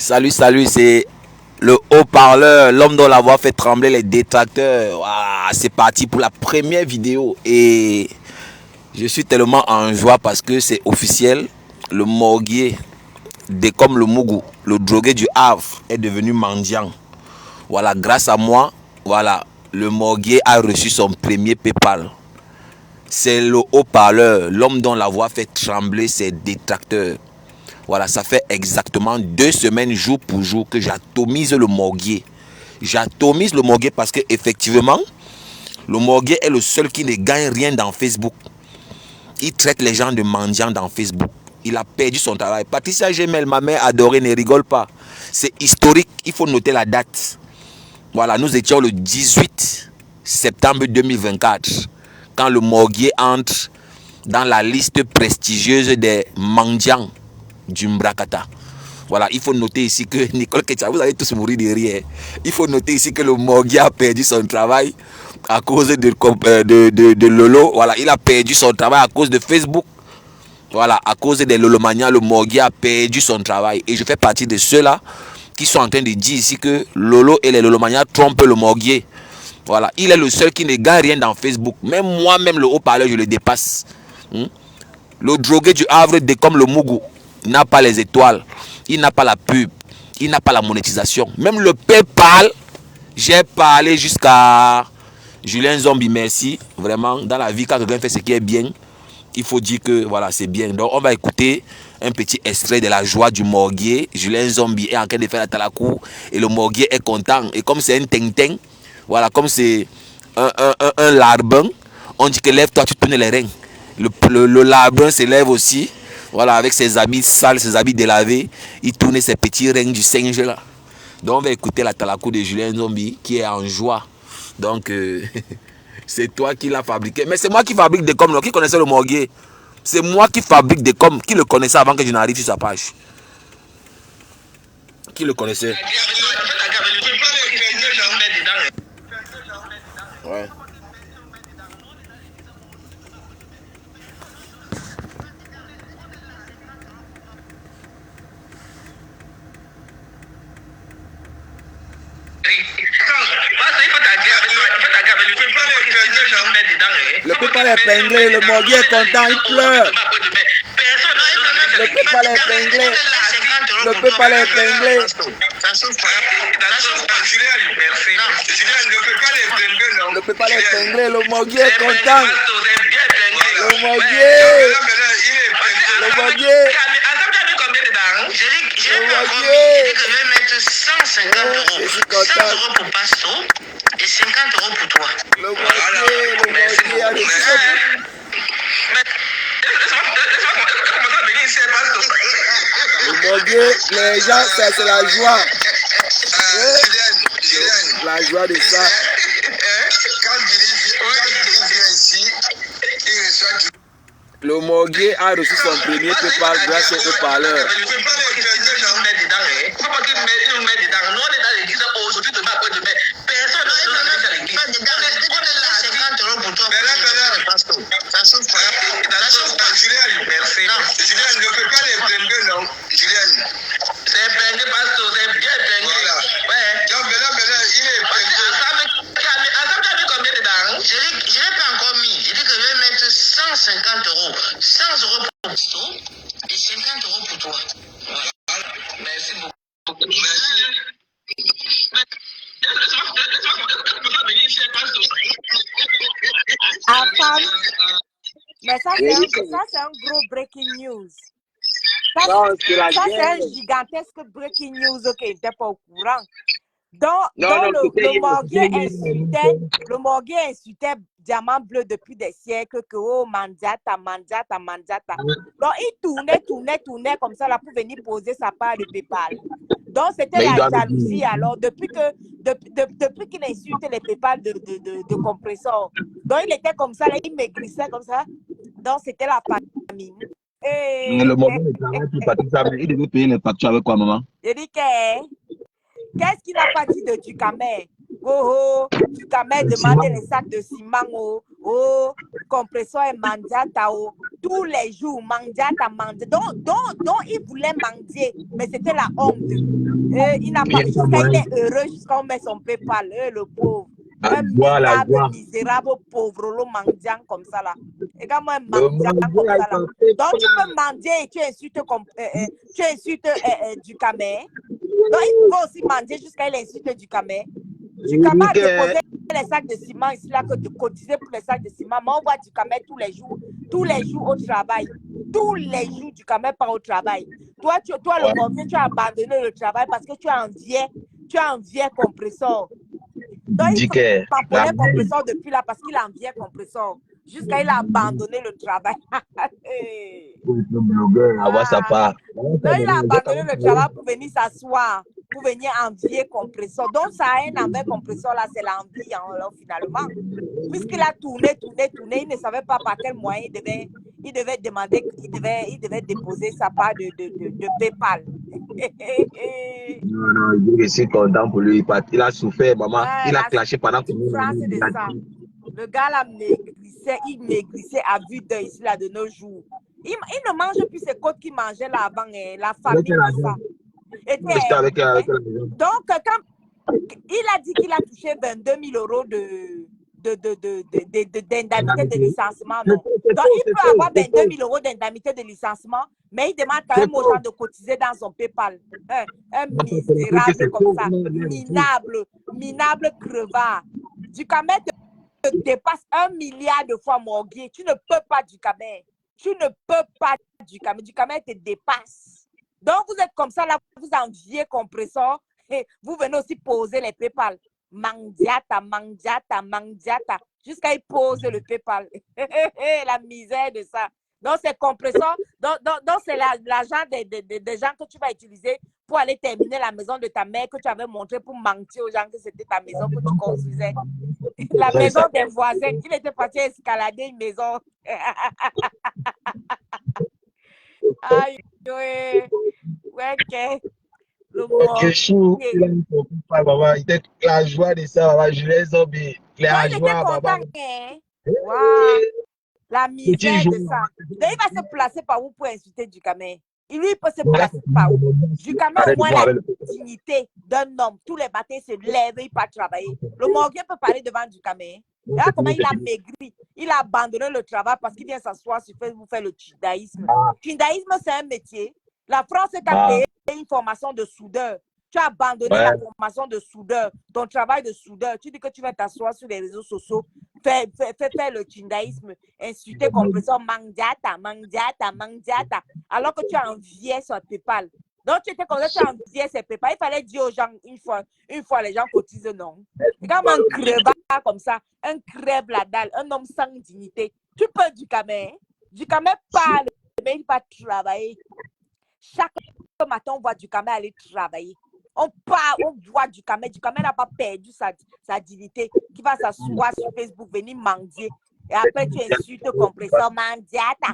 Salut, salut, c'est le haut-parleur, l'homme dont la voix fait trembler les détracteurs. Ouah, c'est parti pour la première vidéo et je suis tellement en joie parce que c'est officiel. Le morguier, comme le Mougou, le drogué du Havre, est devenu mendiant. Voilà, grâce à moi, voilà, le morguier a reçu son premier PayPal. C'est le haut-parleur, l'homme dont la voix fait trembler ses détracteurs. Voilà, ça fait exactement 2 semaines jour pour jour que j'atomise le morguier. J'atomise le morguier parce que effectivement, le morguier est le seul qui ne gagne rien dans Facebook. Il traite les gens de mendiants dans Facebook. Il a perdu son travail. Patricia Gemel, ma mère adorée, ne rigole pas. C'est historique, il faut noter la date. Voilà, nous étions le 18 septembre 2024 quand le morguier entre dans la liste prestigieuse des mendiants du Mbrakata. Voilà, il faut noter ici que Nicole Ketia, vous allez tous mourir de rire. Il faut noter ici que le morguier a perdu son travail à cause de Lolo. Voilà, il a perdu son travail à cause de Facebook. Voilà, à cause des Lolomania, le morguier a perdu son travail. Et je fais partie de ceux-là qui sont en train de dire ici que Lolo et les Lolomania trompent le morguier. Voilà, il est le seul qui ne gagne rien dans Facebook. Même moi-même, le haut-parleur, je le dépasse. Le drogué du Havre, comme le Mougou, n'a pas les étoiles, il n'a pas la pub, il n'a pas la monétisation. Même le PayPal, j'ai parlé jusqu'à Julien Zombie, merci. Vraiment, dans la vie, quand quelqu'un fait ce qui est bien, il faut dire que voilà, c'est bien. Donc, on va écouter un petit extrait de la joie du morguier. Julien Zombie est en train de faire la talakou et le morguier est content. Et comme c'est un ting-ting, voilà, comme c'est un larbin, on dit que lève-toi, tu tournes les reins. Le larbin se lève aussi. Voilà, avec ses habits sales, ses habits délavés, il tourne ses petits reins du singe là. Donc on va écouter la talakou de Julien Zombie qui est en joie. Donc c'est toi qui l'as fabriqué. Mais c'est moi qui fabrique des coms, qui connaissait le morguier. C'est moi qui fabrique des coms, qui le connaissait avant que je n'arrive sur sa page. Qui le connaissait? Ouais. Le PayPal est épinglé, le morguier est content, il pleure. Le PayPal est épinglé. Le PayPal est épinglé. Le PayPal est épinglé, le morguier est content. Le morguier. Le morguier. Je vais mettre 150 euros. 100 euros pour Pasto et 50 euros pour toi. Le morguier a reçu son... Le morguier, les gens, c'est la joie. La joie de ça. Le morguier a reçu son premier PayPal grâce au haut-parleur. Je l'ai pas encore mis. J'ai dit que je vais mettre 150 euros. 100 euros pour Pasto et 50 euros pour toi. Voilà. Merci beaucoup. Merci. Mais ça, c'est un gros breaking news. Ça, Non, c'est la c'est guerre. un gigantesque breaking news, ok, il n'était pas au courant. Donc Non, le morguier insultait Diamant Bleu depuis des siècles que oh, Mandiata. Donc il tournait comme ça là pour venir poser sa part de PayPal. Donc c'était la jalousie alors depuis qu'il insultait les PayPal de compresseur. Donc il était comme ça, là, il maigrissait comme ça. Donc c'était la famille. Et Le morguier ne travaille plus, Patricia, mais il devait payer les factures avec quoi, maman? je dis qu'est-ce qu'il n'a pas dit de Ducamel? Oh, Ducamel demandait les sacs de ciment, oh, compresseur et mandiata, oh, tous les jours, mandiata. Donc, il voulait mendier, mais c'était la honte. Il n'a pas, jusqu'à il est heureux jusqu'à on met son PayPal, le pauvre. Un minable, misérable, pauvre, le mendiant comme ça là. Et quand moi, un mendiant comme ça là. Donc tu peux mendier et tu insultes du camé. Donc il peut aussi mendier jusqu'à il insulte du camé. Du camé a déposé les sacs de ciment ici là que de cotiser pour les sacs de ciment. Mais on voit du camé tous les jours au travail. Tous les jours du camé part au travail. Toi, le mortier, tu as abandonné le travail parce que tu as un vieux compresseur. Donc, il faut tamponner compresseur depuis là parce qu'il a un vieux compresseur. Jusqu'à il a abandonné le travail. Donc, il a abandonné le travail pour venir s'asseoir, pour venir envier compresseur. Donc, ça a un envers compresseur là, c'est l'envie finalement. Puisqu'il a tourné, il ne savait pas par quel moyen il devait demander, il devait déposer sa part de PayPal. Non, je suis content pour lui. Il a souffert, maman. Il a clashé pendant que nous. Le gars là il maigrissait à vue d'œil ici là de nos jours. Il ne mange plus ses côtes qu'il mangeait là avant, la famille comme ça. Donc, quand il a dit qu'il a touché 22 000 € d'indemnité de licenciement. Non. Donc, il peut avoir 22 000 € d'indemnité de licenciement, mais il demande quand même aux gens de cotiser dans son PayPal. Un misérable comme ça, minable crevard. Du camé te dépasse 1 milliard de fois morgué. Tu ne peux pas du camé. Tu ne peux pas du camé. Du camé te dépasse. Donc, vous êtes comme ça, là, vous enviez compresseur et vous venez aussi poser les PayPal. Mandiata, jusqu'à y poser le PayPal. La misère de ça. Donc, c'est compresseur. Donc c'est l'argent des gens que tu vas utiliser pour aller terminer la maison de ta mère que tu avais montré pour mentir aux gens que c'était ta maison que tu construisais. La maison des voisins. Il était parti escalader une maison. Aïe, ouais, ok. La joie de ça, maman, je les obéis. La joie, content, hein? Wow. La misère de ça. Donc, il va se placer par où pour insulter du camé? Lui, il peut se placer par où? Du camé, au moins, la dignité d'un homme. Tous les matins, il se lève, il part travailler. Le morguet peut parler devant du camé. Là, comment il a maigri? Il a abandonné le travail parce qu'il vient s'asseoir sur Facebook faire le chindaïsme. Chindaïsme, c'est un métier. La France est à payer une formation de soudeur. Tu as abandonné la formation de soudeur, ton travail de soudeur. Tu dis que tu vas t'asseoir sur les réseaux sociaux, faire le chindaïsme, insulter compresseur, mandiata. Alors que tu as envié sur PayPal. Donc, tu étais comme ça, tu as envié sur PayPal. Il fallait dire aux gens une fois les gens cotisent, non. C'est comme un crevard comme ça, un crève la dalle, un homme sans dignité. Tu peux du camé. Du camé parle, mais il va travailler. Chaque matin, on voit du camé aller travailler. On voit du camé. Du camé n'a pas perdu sa dignité. Qui va s'asseoir sur Facebook, venir mendier. Et après, tu insultes compresseur. Mandiata.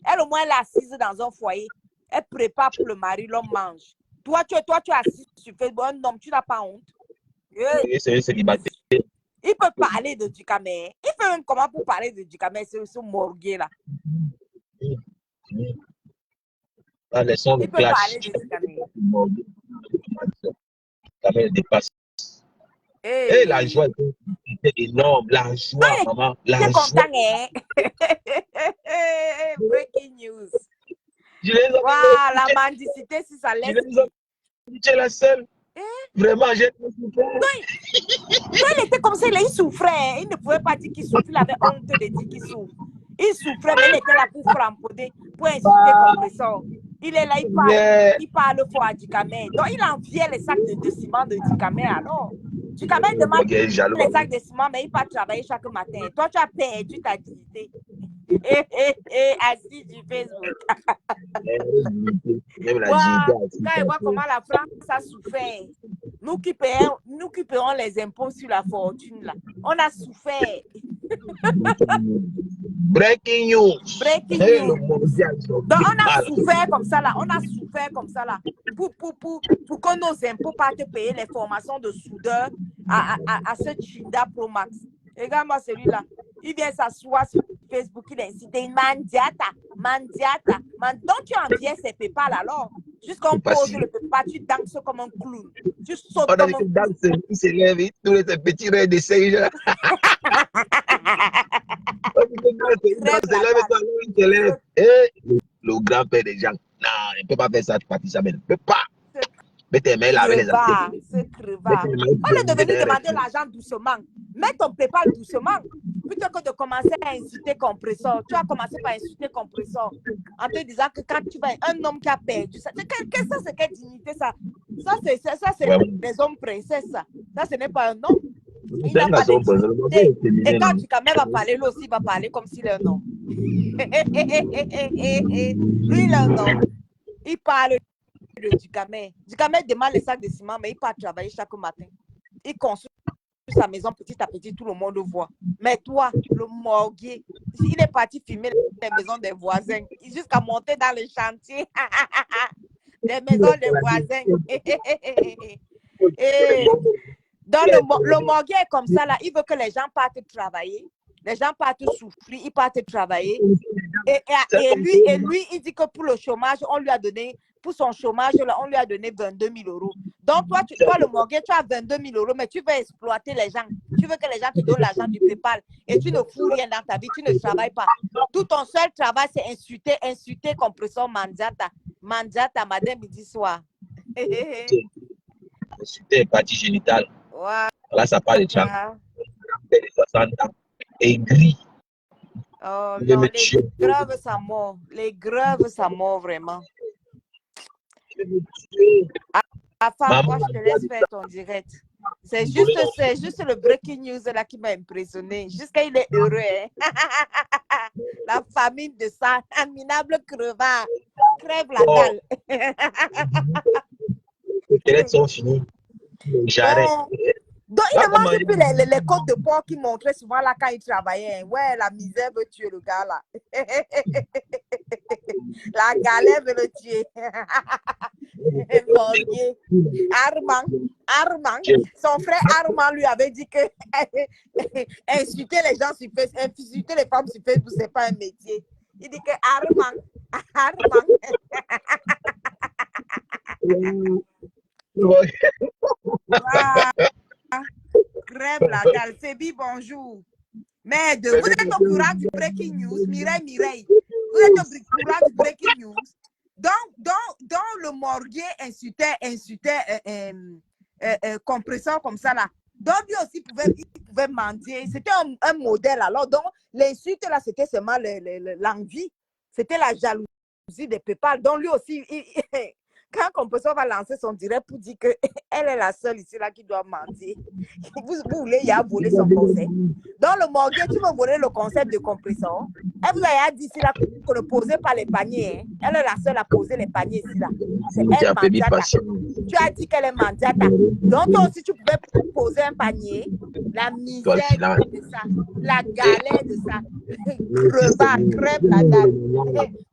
Elle, au moins, elle est assise dans un foyer. Elle prépare pour le mari, l'homme mange. Toi, tu es assis sur Facebook. Un homme, tu n'as pas honte. Il peut parler de du camé. Il fait même comment pour parler de du camé, c'est ce morgué là. Il peut parler de du camé. Camé dépasse. Et la joie était énorme. La joie, maman. La joie. Content, hein? Breaking news. Wow, la mendicité, si ça laisse. Tu es la seule. Vraiment, j'ai il était comme ça, il souffrait. Il ne pouvait pas dire qu'il souffre. Il avait honte de dire qu'il souffre. Il souffrait, mais il était là pour frampoder, pour insulter compresseur. Il est là, il parle fort à Dicamé. Donc, il enviait les sacs de ciment de Dicamé alors. Dicamé demande les sacs de ciment, mais il part travailler chaque matin. Toi, tu as perdu ta dignité. Assis du Facebook. Quand il voit comment la France a souffert, nous qui payons les impôts sur la fortune, là, on a souffert. Breaking news. Donc, on a souffert comme ça, là. Pour que nos impôts partent payer les formations de soudeur à ce Chinda Pro Max. Regarde-moi celui-là. Il vient s'asseoir sur Facebook, il incite une mandiata. Donc, tu enviais ses PayPal alors. Jusqu'on pose le PayPal, tu danses comme un clown. Tu sautes On a comme dit un que clown. danse, il se lève, tous les petits rêves de singe. On dit que danse, se lève, il se lève. Et le grand-père des gens, non, il ne peut pas faire ça, Patricia, mais il ne peut pas. Mets tes mains là avec les crevard, c'est crevard. On est devenu demander l'argent doucement. Mets ton PayPal doucement. Plutôt que de commencer à insulter compresseur. Tu as commencé par insulter compresseur en te disant que quand tu vas, un homme qui a perdu, ça, c'est quelle dignité ça? Ça, c'est les hommes princesses. Ça, ce n'est pas un homme. Il n'a pas de dignité. Et quand Ducamel va parler, lui aussi, il va parler comme s'il est un homme. Lui, il est un homme. Il parle de Ducamel. Ducamel demande les sacs de ciment, mais il part travailler chaque matin. Il construit sa maison petit à petit, tout le monde le voit. Mais toi, le morguier, il est parti filmer les maisons des voisins, jusqu'à monter dans les chantiers. Les maisons des voisins. Donc, le morguier est comme ça, là. Il veut que les gens partent travailler. Les gens partent souffrir, ils partent travailler. Et lui, il dit que pour le chômage, on lui a donné, pour son chômage, là, on lui a donné 22 000 euros. Donc, toi, le morguier, tu as 22 000 euros, mais tu veux exploiter les gens. Tu veux que les gens te donnent l'argent du PayPal et tu ne fous rien dans ta vie, tu ne travailles pas. Tout ton seul travail, c'est insulter compresseur Mandiata. Mandiata, madame, midi soir. Insulter partie génitale. Wow. Là, ça parle de gens. 60 ans. Aigri. Oh non, les grèves, ça mort. Les grèves, ça mort vraiment. Enfin, moi, je te laisse faire ton direct. C'est juste le breaking news là qui m'a impressionné. Jusqu'à il est heureux. Hein? La famille de ça, un minable crevard. Crève la dalle. Les télés sont finis. J'arrête. Donc, il ne mange plus les côtes de porc qui montraient souvent là quand il travaillait. Ouais, la misère veut tuer le gars là. La galère veut le tuer. Armand, son frère Armand lui avait dit que insulter les gens sur Facebook, insulter les femmes sur Facebook, c'est pas un métier. Il dit que Armand. Crève la dalle. Fébi, bonjour. Merde, vous êtes au courant du breaking news. Mireille. Vous êtes au courant du breaking news. Donc le morguier insultait compresseur comme ça là. Donc lui aussi pouvait mentir. C'était un modèle alors. Donc l'insulte là, c'était seulement l'envie. C'était la jalousie des PayPal. Donc lui aussi, quand compresseur va lancer son direct pour dire qu'elle est la seule ici là qui doit mentir. Vous voulez y avoir volé son concept. Dans le morguier, tu veux voler le concept de compresseur. Elle vous a dit ici là qu'on ne posait pas les paniers. Hein. Elle est la seule à poser les paniers ici là. C'est elle Mandiata. Tu as dit qu'elle est Mandiata. Donc toi aussi tu pouvais poser un panier. La misère de ça. La galère de ça. Crève la dalle.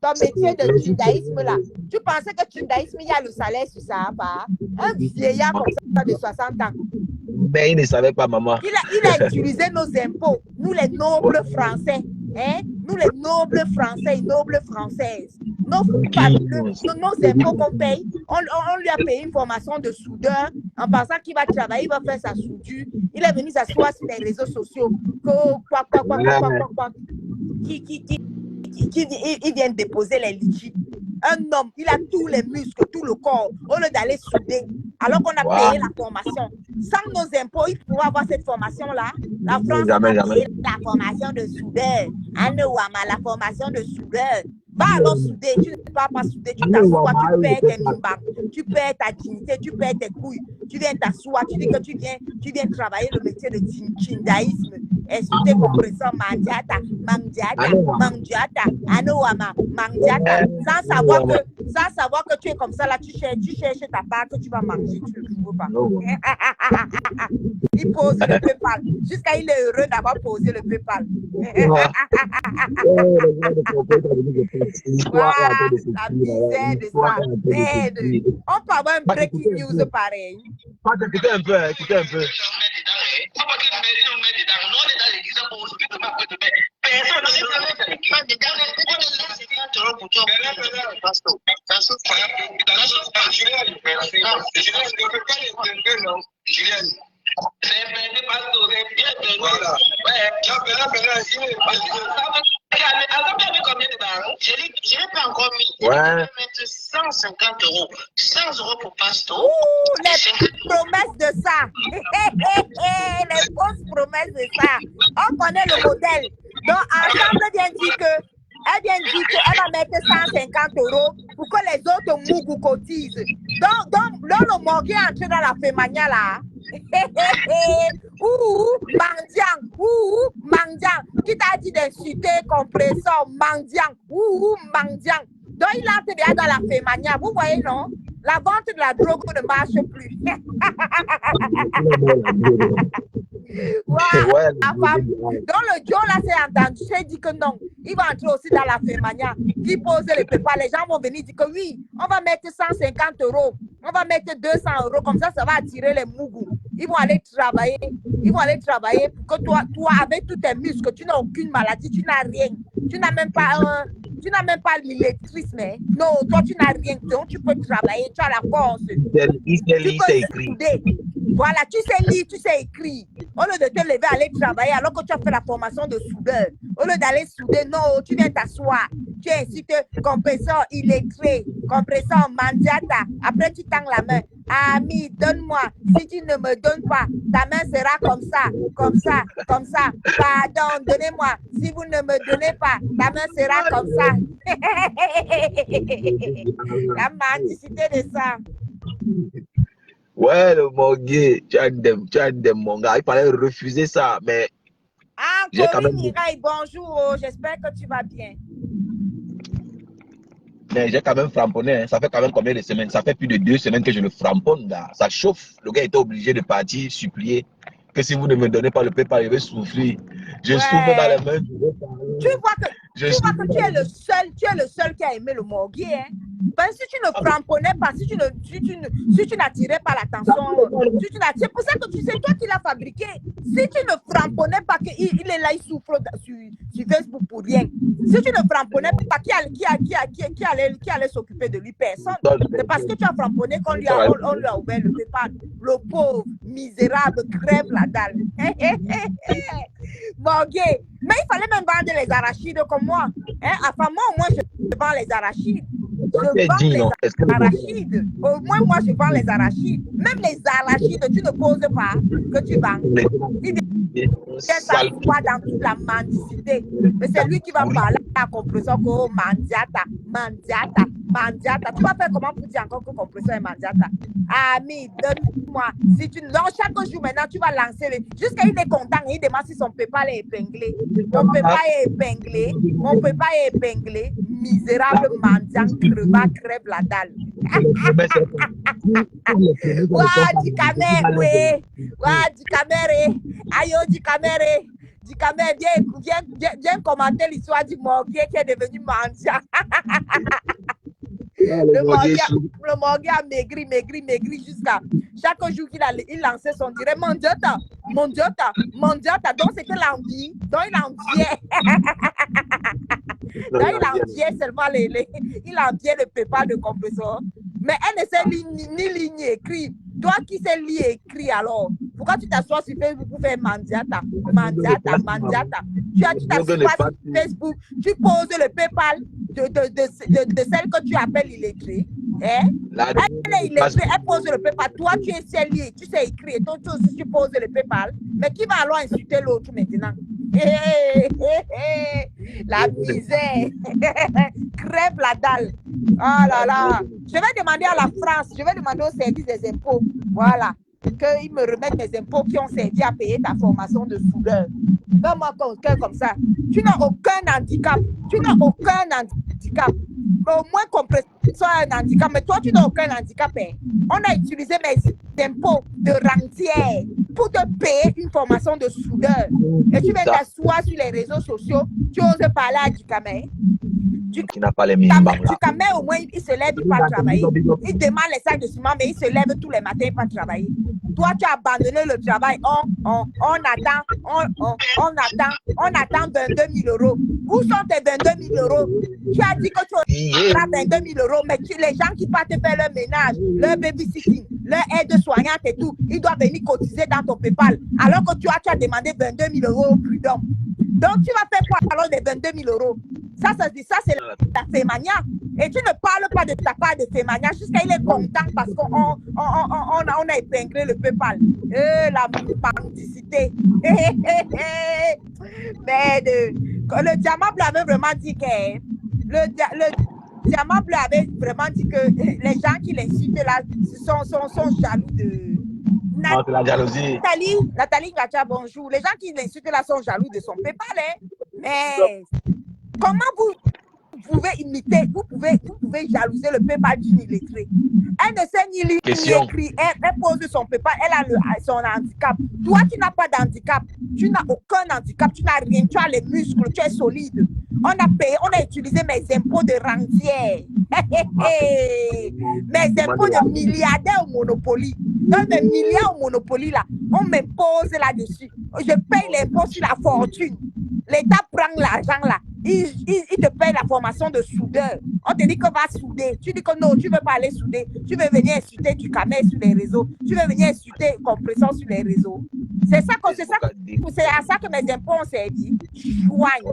Ton métier de tundaïsme là. Tu pensais que tundaïsme, il y a le salaire sur ça, pas? Un vieillard comme ça de 60 ans. Mais il ne savait pas, maman. Il a utilisé nos impôts, nous les nobles français. Hein? Nous les nobles français et nobles françaises. Nos impôts qu'on paye, on lui a payé une formation de soudeur en pensant qu'il va travailler, il va faire sa soudure. Il est venu s'asseoir sur les réseaux sociaux. Il vient déposer les liquides. Un homme, il a tous les muscles, tout le corps, au lieu d'aller souder, alors qu'on a payé la formation. Sans nos impôts, il pourrait avoir cette formation-là. La France a payé la formation de soudeur. Anouama, la formation de soudeur. Va alors souder, tu ne peux pas souder, tu t'assois, tu perds tes mimbangs, tu perds ta dignité, tu perds tes couilles, tu viens t'asseoir, tu dis que tu viens travailler le métier de chindaïsme. Insulter compresseur Mandiata, Anouama, Mandiata, sans savoir que tu es comme ça, là, tu cherches ta part que tu vas manger, tu ne le trouves pas. Il pose le PayPal, jusqu'à il est heureux d'avoir posé le PayPal. Voilà, la misère de ça. Merde. On peut avoir un breaking news pareil. Écoutez un peu. Je ne peux pas les tromper, non. Julien. C'est perdu parce que c'est bien perdu. Voilà. Ouais. Il est pas. Combien de barres? Je n'ai pas encore mis. Ouais. Je vais mettre 150 euros. 100 euros pour Pasto. Les promesses de ça. Les fausses promesses de ça. On connaît le modèle. Donc, ensemble, elle vient dire qu'elle va mettre 150 euros pour que les autres mougou cotisent. Donc, le morgue est entré dans la fémania là. Mendiant. Qui t'a dit d'insulter compresseur, mendiant. Mendiant. Donc, il entre déjà dans la fémania. Vous voyez, non? La vente de la drogue ne marche plus. Ouais, la femme. Donc, le Joe là, c'est entendu. J'ai dit que non. Il va entrer aussi dans la fémania. Qui pose les prépas. Les gens vont venir dire que oui, on va mettre 150 euros. On va mettre 200 euros. Comme ça va attirer les mougous. Ils vont aller travailler. Ils vont aller travailler pour que toi, avec tous tes muscles, tu n'as aucune maladie, tu n'as rien. Tu n'as même pas l'électrice, mais non, toi, tu n'as rien. Donc, tu peux travailler, tu as la force. Il sait lire, c'est écrit. Voilà, tu sais lire, tu sais écrire. Au lieu de te lever, aller travailler, alors que tu as fait la formation de soudeur. Au lieu d'aller souder, non, tu viens t'asseoir. Tu es incité, compresseur illettré, compresseur mandiata. Après, tu tends la main. Ami, donne-moi. Si tu ne me donnes pas, ta main sera comme ça, comme ça, comme ça. Pardon, donnez-moi. Si vous ne me donnez pas, ta main sera comme ça. La mendicité de ça. Ouais, le morgue, tu as des mon gars. Il fallait refuser ça, mais. Ah, Corinne Mireille, bonjour. J'espère que tu vas bien. Mais j'ai quand même framponné. Hein. Ça fait quand même combien de semaines? Ça fait plus de 2 semaines que je le framponne. Là. Ça chauffe. Le gars était obligé de partir, supplier que si vous ne me donnez pas le PayPal, il va souffrir. Je souffre dans les mains. Tu vois que tu es le seul qui a aimé le morgue. Hein? Ben, si tu ne framponnais pas, si tu n'attirais pas l'attention, c'est pour ça que tu sais, toi qui l'as fabriqué. Si tu ne framponnais pas, qu'il est là, il souffre sur Facebook pour rien. Si tu ne framponnais pas, qui allait s'occuper de lui? Personne. C'est parce que tu as framponné qu'on lui a ouvert le PayPal. Le pauvre, misérable, crève la dalle. Morgue. Mais il fallait même vendre les arachides comme moi. Hein? Enfin, moi, au moins, je vends les arachides. Je vends les arachides. Au moins, moi, je vends les arachides. Même les arachides, tu ne poses pas que tu vends. Il ça voit dans toute la mendicité. Mais c'est lui qui va parler à la compression que oh, mandiata. Tu vas faire comment pour dire encore que compression est mandiata? Ami, donne-moi. Si tu... Non, chaque jour maintenant, tu vas lancer. Jusqu'à il est content, il demande si son PayPal est épinglé. Mon PayPal est épinglé. Misérable mendiant, crève la dalle. Du camère, oui. Du camère. Aïe, du camère. Du camère, viens commenter l'histoire du morguier qui est devenu mendiant. Le morguier a maigri jusqu'à chaque jour qu'il lançait son direct. Mondiata. Donc c'était l'envie. Donc il enviait. Donc il enviait seulement il enviait le PayPal de compresseur. Mais elle ne sait ni lire ni écrire. Toi qui sais lire et écrire alors, pourquoi tu t'assois sur Facebook pour faire mandiata? Tu t'assois sur Facebook, tu poses le PayPal de celle que tu appelles illettrée. Hein? Elle est illettrée, elle pose le PayPal. Toi, tu sais lire, tu sais écrire. Toi, tu poses le PayPal. Mais qui va alors insulter l'autre maintenant? La misère. Crève la dalle. Oh là là. Je vais demander à la France, je vais demander au service des impôts. Voilà. Qu'ils me remettent mes impôts qui ont servi à payer ta formation de soudeur. Donne-moi quelqu'un comme ça. Tu n'as aucun handicap. Au moins, compresseur a un handicap. Mais toi, tu n'as aucun handicap. Hein. On a utilisé mes impôts de rentière pour te payer une formation de soudeur. Et tu viens t'asseoir sur les réseaux sociaux. Tu oses parler à handicapé. Qui n'a pas les Tu minimums là. Camais, au moins, il se lève, il part travailler. Il demande les sacs de ciment, mais il se lève tous les matins, il part travailler. Toi, tu as abandonné le travail. On attend 22 000 euros. Où sont tes 22 000 euros? Tu as dit que tu auras 22 000 euros, mais les gens qui partent faire leur ménage, leur babysitting, leur aide-soignante et tout, ils doivent venir cotiser dans ton PayPal. Alors que tu as demandé 22 000 euros au prud'homme. Donc, tu vas faire quoi alors des 22 000 euros? Ça c'est la Fémania. Et tu ne parles pas de ta part de Fémania jusqu'à il est content parce qu'on a épinglé le PayPal. La mendicité. Mais le diamant bleu avait vraiment dit que le diamant bleu avait vraiment dit que les gens qui l'insultent là sont jaloux de... Non, c'est la jalousie. Nathalie Gacha, bonjour. Les gens qui l'insultent là sont jaloux de son PayPal. Hein? Mais comment vous pouvez imiter, vous pouvez jalouser le PayPal d'une illettrée? Elle ne sait ni lire ni écrire. Elle pose son PayPal, elle a son handicap. Toi, tu n'as pas d'handicap. Tu n'as aucun handicap, tu n'as rien. Tu as les muscles, tu es solide. On a payé, on a utilisé mes impôts de rentière. Mes impôts de milliardaires au Monopoly. Dans mes milliards au Monopoly, là, on m'impose là-dessus. Je paye l'impôt sur la fortune. L'État prend l'argent là. Il te paye la formation de soudeur. On te dit que va souder. Tu dis que non, tu ne veux pas aller souder. Tu veux venir insulter du camel sur les réseaux. Tu veux venir insulter compresseur sur les réseaux. C'est à ça que mes impôts ont servi. Chouagne.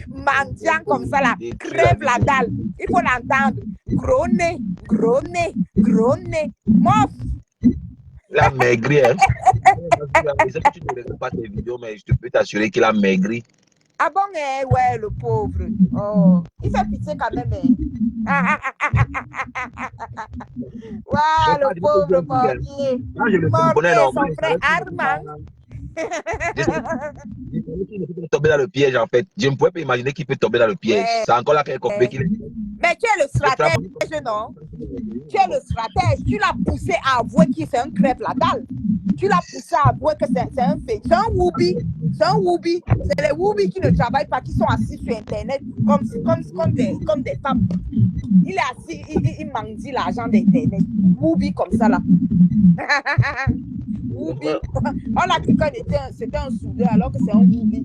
Mendiant comme ça là. Crève la dalle. Il faut l'entendre. Gros nez, gros nez, gros nez. Mof. Il a maigri. Hein? Je sais que tu ne regardes pas tes vidéos, mais je te peux t'assurer qu'il a maigri. Ah bon, ouais, le pauvre. Oh, il fait pitié quand même. Waouh, le pauvre Mortier. Mortier, son frère Armand. Il peut tomber dans le piège en fait. Je ne pouvais pas imaginer qu'il peut tomber dans le piège. Ouais. C'est encore là qu'il qu'il est. Mais tu es le stratège, non? Tu es le stratège. Tu l'as poussé à avouer qu'il fait un crêpe la dalle. Tu l'as poussé à avouer que c'est un fake. C'est un woubi. C'est un woubi. C'est les woubis qui ne travaillent pas, qui sont assis sur Internet comme des femmes. Il est assis, il mendie l'argent d'Internet. Woubi comme ça là. Woubi. On a dit que c'était un soudeur alors que c'est un woubi.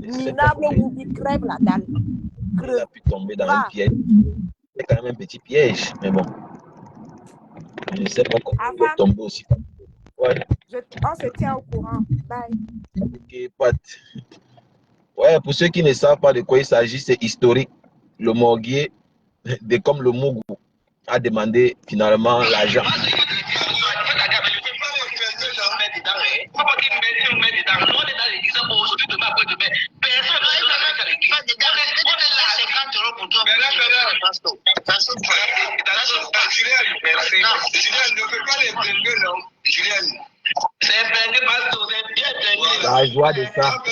Minable woubi crève la dalle. Il a pu tomber dans un piège. C'est quand même un petit piège, mais bon. Je ne sais pas comment il peut tomber aussi. Ouais. On se tient au courant. Bye. Ok, Pat. Ouais, pour ceux qui ne savent pas de quoi il s'agit, c'est historique. Le Morguier, comme le Mougou, a demandé finalement l'argent. La joie de ça.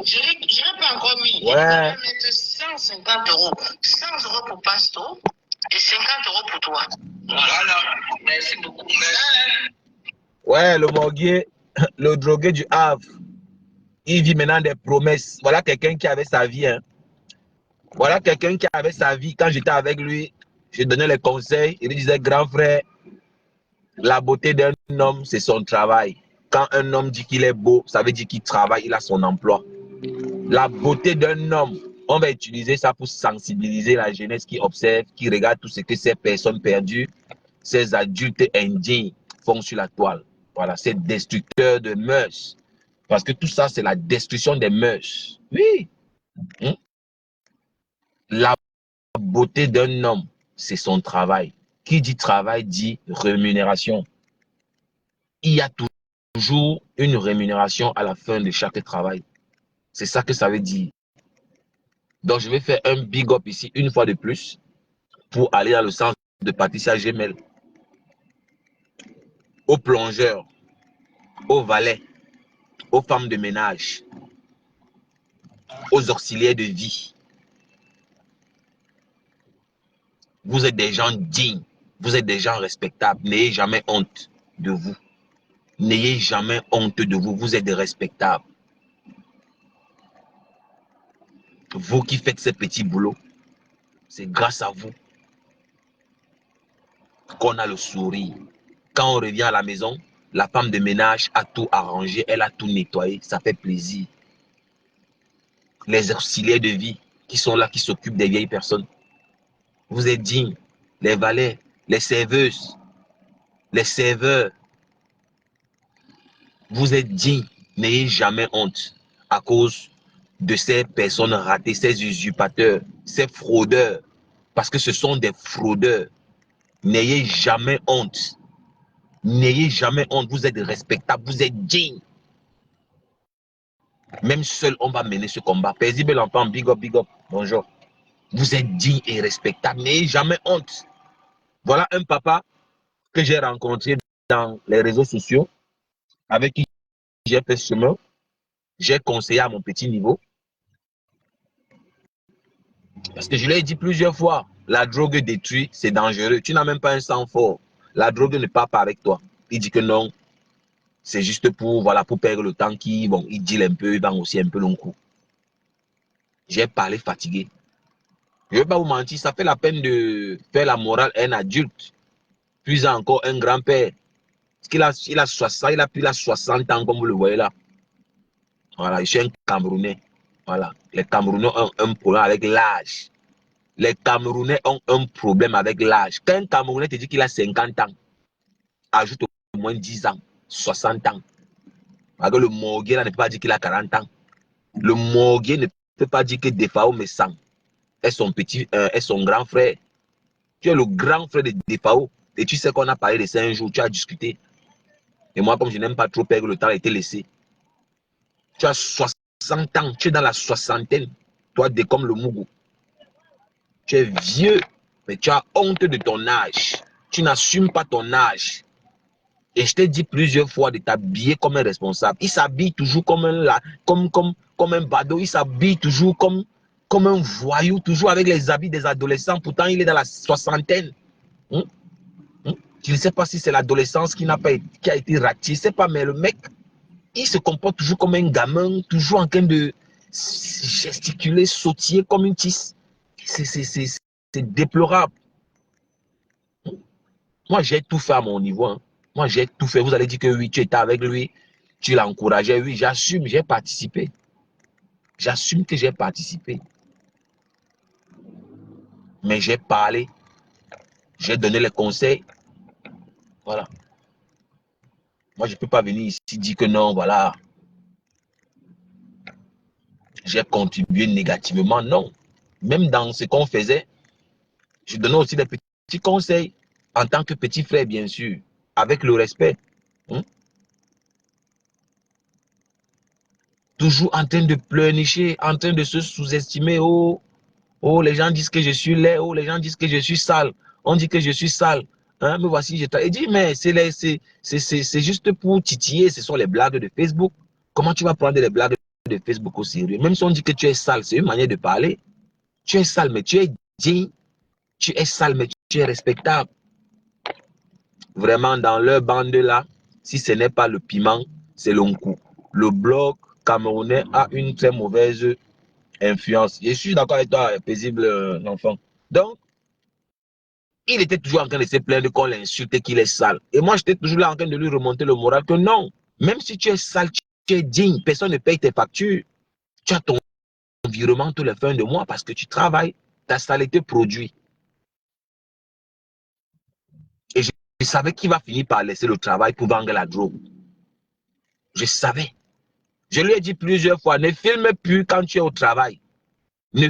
Je n'ai pas encore mis. Ouais. Je vais mettre 150 euros. 100 euros pour Pasto et 50 euros pour toi. Voilà. Merci beaucoup. Ouais, le Morguier, le drogué du Havre, il vit maintenant des promesses. Voilà quelqu'un qui avait sa vie. Hein. Voilà quelqu'un qui avait sa vie. Quand j'étais avec lui, je donnais les conseils. Il disait, grand frère, la beauté d'un homme, c'est son travail. Quand un homme dit qu'il est beau, ça veut dire qu'il travaille, il a son emploi. La beauté d'un homme, on va utiliser ça pour sensibiliser la jeunesse qui observe, qui regarde tout ce que ces personnes perdues, ces adultes indignes font sur la toile. Voilà, c'est destructeur de mœurs. Parce que tout ça, c'est la destruction des mœurs. Oui. La beauté d'un homme, c'est son travail. Qui dit travail dit rémunération. Il y a toujours une rémunération à la fin de chaque travail. C'est ça que ça veut dire. Donc, je vais faire un big up ici, une fois de plus, pour aller dans le sens de Patricia Gemel. Aux plongeurs, aux valets, aux femmes de ménage, aux auxiliaires de vie. Vous êtes des gens dignes, vous êtes des gens respectables. N'ayez jamais honte de vous. N'ayez jamais honte de vous, vous êtes des respectables. Vous qui faites ces petits boulots, c'est grâce à vous qu'on a le sourire. Quand on revient à la maison, la femme de ménage a tout arrangé, elle a tout nettoyé, ça fait plaisir. Les auxiliaires de vie qui sont là, qui s'occupent des vieilles personnes. Vous êtes dignes. Les valets, les serveuses, les serveurs, vous êtes dignes. N'ayez jamais honte à cause de ces personnes ratées, ces usurpateurs, ces fraudeurs. Parce que ce sont des fraudeurs. N'ayez jamais honte. N'ayez jamais honte. Vous êtes respectable, vous êtes digne. Même seul, on va mener ce combat. Paisible l'enfant, big up, bonjour. Vous êtes digne et respectable. N'ayez jamais honte. Voilà un papa que j'ai rencontré dans les réseaux sociaux, avec qui j'ai fait ce chemin. J'ai conseillé à mon petit niveau. Parce que je l'ai dit plusieurs fois, la drogue détruit, c'est dangereux. Tu n'as même pas un sang fort. La drogue ne part pas avec toi. Il dit que non, c'est juste pour, voilà, pour perdre le temps qui, bon, il dit un peu, il vend aussi un peu long coup. J'ai parlé fatigué. Je ne vais pas vous mentir, ça fait la peine de faire la morale à un adulte. Plus encore un grand-père. Il a 60 ans, comme vous le voyez là. Voilà, je suis un Camerounais. Voilà, les Camerounais ont un problème avec l'âge. Les Camerounais ont un problème avec l'âge. Quand un Camerounais te dit qu'il a 50 ans, ajoute au moins 10 ans, 60 ans. Alors le Morgué là ne peut pas dire qu'il a 40 ans. Le Morgué ne peut pas dire que Defao Messang est son petit, est son grand frère. Tu es le grand frère de Defao. Et tu sais qu'on a parlé de ça un jour, tu as discuté. Et moi, comme je n'aime pas trop perdre le temps, il a été laissé. Tu as 60 ans, tu es dans la soixantaine. Toi, t'es comme le Mougou. Tu es vieux, mais tu as honte de ton âge. Tu n'assumes pas ton âge. Et je t'ai dit plusieurs fois de t'habiller comme un responsable. Il s'habille toujours comme un badaud. Il s'habille toujours comme un voyou, toujours avec les habits des adolescents. Pourtant, il est dans la soixantaine. Je ne sais pas si c'est l'adolescence qui a été ratée. Je ne sais pas, mais le mec, il se comporte toujours comme un gamin, toujours en train de gesticuler, sautiller comme une tisse. C'est déplorable. Moi, j'ai tout fait à mon niveau. Hein. Moi, j'ai tout fait. Vous allez dire que oui, tu étais avec lui, tu l'encourageais. Oui, j'assume, j'ai participé. J'assume que j'ai participé. Mais j'ai parlé. J'ai donné les conseils. Voilà. Moi, je ne peux pas venir ici dire que non, voilà. J'ai contribué négativement. Non. Même dans ce qu'on faisait, je donnais aussi des petits conseils. En tant que petit frère, bien sûr. Avec le respect. Toujours en train de pleurnicher, en train de se sous-estimer. Oh, oh, les gens disent que je suis laid. Oh, les gens disent que je suis sale. On dit que je suis sale. Hein, mais voici, il dit, mais c'est juste pour titiller. Ce sont les blagues de Facebook. Comment tu vas prendre les blagues de Facebook au sérieux? Même si on dit que tu es sale, c'est une manière de parler. Tu es sale, mais tu es digne. Tu es sale, mais tu es respectable. Vraiment, dans leur bande là, si ce n'est pas le piment, c'est l'onkou. Le blog camerounais a une très mauvaise influence. Je suis d'accord avec toi, paisible l'enfant. Donc, il était toujours en train de se plaindre qu'on l'insulte et qu'il est sale. Et moi, j'étais toujours là en train de lui remonter le moral que non. Même si tu es sale, tu es digne. Personne ne paye tes factures. Tu as ton environnement tous les fins de mois parce que tu travailles. Ta saleté produit. Et je savais qu'il va finir par laisser le travail pour vendre la drogue. Je savais. Je lui ai dit plusieurs fois, ne filme plus quand tu es au travail. Ne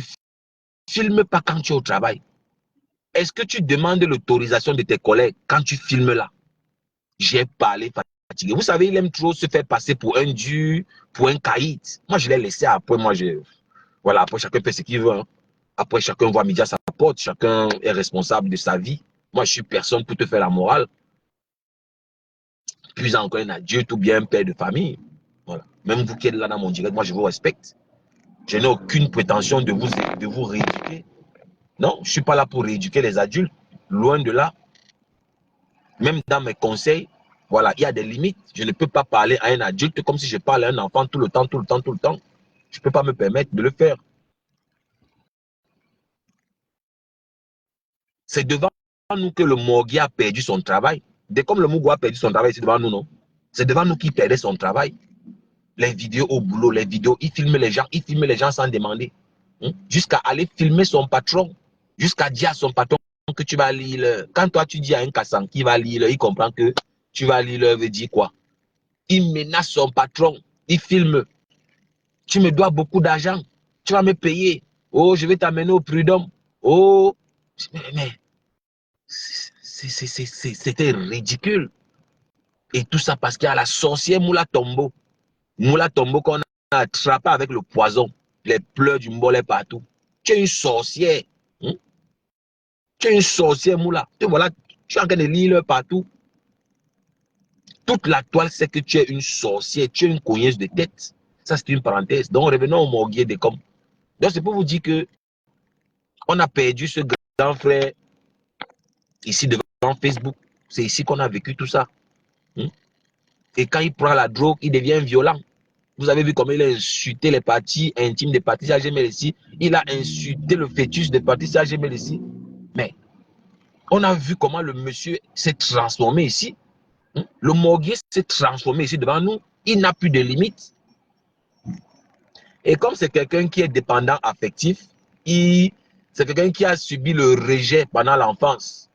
filme pas quand tu es au travail. Est-ce que tu demandes l'autorisation de tes collègues quand tu filmes là? J'ai parlé fatigué. Vous savez, il aime trop se faire passer pour un dur, pour un caïd. Moi, je l'ai laissé après. Moi, voilà, après, chacun fait ce qu'il veut. Hein. Après, chacun voit midi à sa porte. Chacun est responsable de sa vie. Moi, je suis personne pour te faire la morale. Puis encore un adulte ou bien un père de famille. Voilà. Même vous qui êtes là dans mon direct, moi, je vous respecte. Je n'ai aucune prétention de vous rééduquer. Non, je ne suis pas là pour rééduquer les adultes. Loin de là. Même dans mes conseils, voilà, il y a des limites. Je ne peux pas parler à un adulte comme si je parle à un enfant tout le temps. Je ne peux pas me permettre de le faire. C'est devant nous que le Morguier a perdu son travail. Dès comme le Mugo a perdu son travail, c'est devant nous, non? C'est devant nous qu'il perdait son travail. Les vidéos au boulot, les vidéos, il filme les gens sans demander. Jusqu'à aller filmer son patron, jusqu'à dire à son patron que tu vas lire. Quand toi tu dis à un Kassan qui va lire, il comprend que tu vas lire, veut dire quoi? Il menace son patron, il filme. Tu me dois beaucoup d'argent, tu vas me payer. Oh, je vais t'amener au prud'homme. Oh, mais c'était ridicule. Et tout ça parce qu'il y a la sorcière Moula Tombo. Moula Tombo qu'on a attrapé avec le poison. Les pleurs du mbolet partout. Tu es une sorcière. Tu es une sorcière Moula. Et voilà, tu es en train de lire partout. Toute la toile, c'est que tu es une sorcière. Tu es une cogneuse de tête. Ça, c'est une parenthèse. Donc, revenons au Morguier des Com. Donc, c'est pour vous dire que on a perdu ce grand frère ici devant Facebook. C'est ici qu'on a vécu tout ça. Et quand il prend la drogue, il devient violent. Vous avez vu comment il a insulté les parties intimes des Patricia Gemelesi. Il a insulté le fœtus de Patricia Gemelesi. Mais on a vu comment le monsieur s'est transformé ici. Le Morguier s'est transformé ici devant nous. Il n'a plus de limites. Et comme c'est quelqu'un qui est dépendant affectif, c'est quelqu'un qui a subi le rejet pendant l'enfance.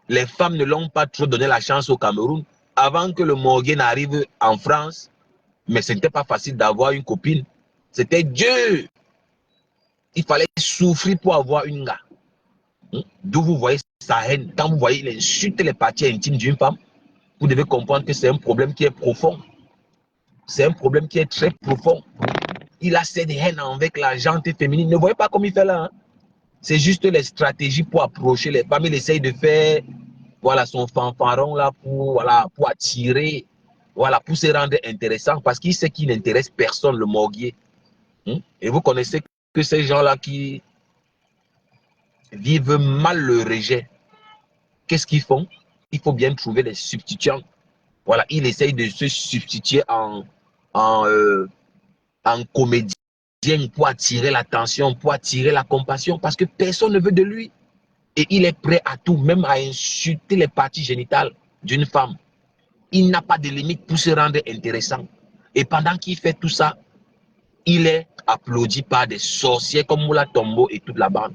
Les femmes ne l'ont pas trop donné la chance au Cameroun. Avant que le Morguier n'arrive en France, mais ce n'était pas facile d'avoir une copine. C'était Dieu. Il fallait souffrir pour avoir une gars. D'où vous voyez sa haine. Quand vous voyez, il insulte les parties intimes d'une femme, vous devez comprendre que c'est un problème qui est profond. C'est un problème qui est très profond. Il a cette haine avec la gente féminine. Ne voyez pas comme il fait là. C'est juste les stratégies pour approcher les femmes. Il essaye de faire voilà, son fanfaron là pour attirer, voilà, pour se rendre intéressant parce qu'il sait qu'il n'intéresse personne, le Morguier. Et vous connaissez que ces gens-là qui vivent mal le rejet, qu'est-ce qu'ils font? Il faut bien trouver des substituants. Voilà, il essaye de se substituer en comédien pour attirer l'attention, pour attirer la compassion parce que personne ne veut de lui. Et il est prêt à tout, même à insulter les parties génitales d'une femme. Il n'a pas de limite pour se rendre intéressant. Et pendant qu'il fait tout ça, il est applaudi par des sorciers comme Moula Tombo et toute la bande.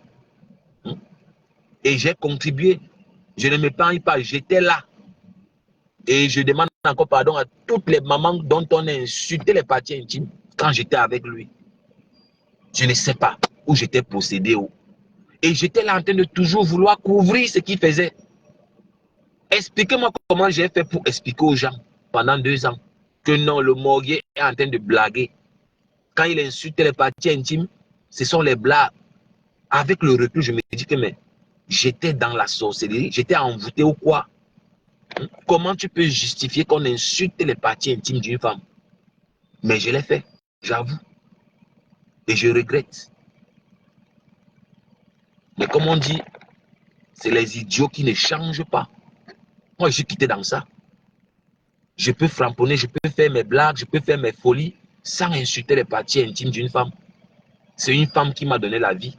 Et j'ai contribué. Je ne m'épargne pas, j'étais là. Et je demande encore pardon à toutes les mamans dont on a insulté les parties intimes quand j'étais avec lui. Je ne sais pas où j'étais possédé. Et j'étais là en train de toujours vouloir couvrir ce qu'il faisait. Expliquez-moi comment j'ai fait pour expliquer aux gens pendant 2 ans que non, le Morguier est en train de blaguer. Quand il insulte les parties intimes, ce sont les blagues. Avec le recul, je me dis que mais j'étais dans la sorcellerie, j'étais envoûté ou quoi? Comment tu peux justifier qu'on insulte les parties intimes d'une femme? Mais je l'ai fait, j'avoue. Et je regrette. Mais comme on dit, c'est les idiots qui ne changent pas. Moi, je suis quitté dans ça. Je peux framponner, je peux faire mes blagues, je peux faire mes folies sans insulter les parties intimes d'une femme. C'est une femme qui m'a donné la vie.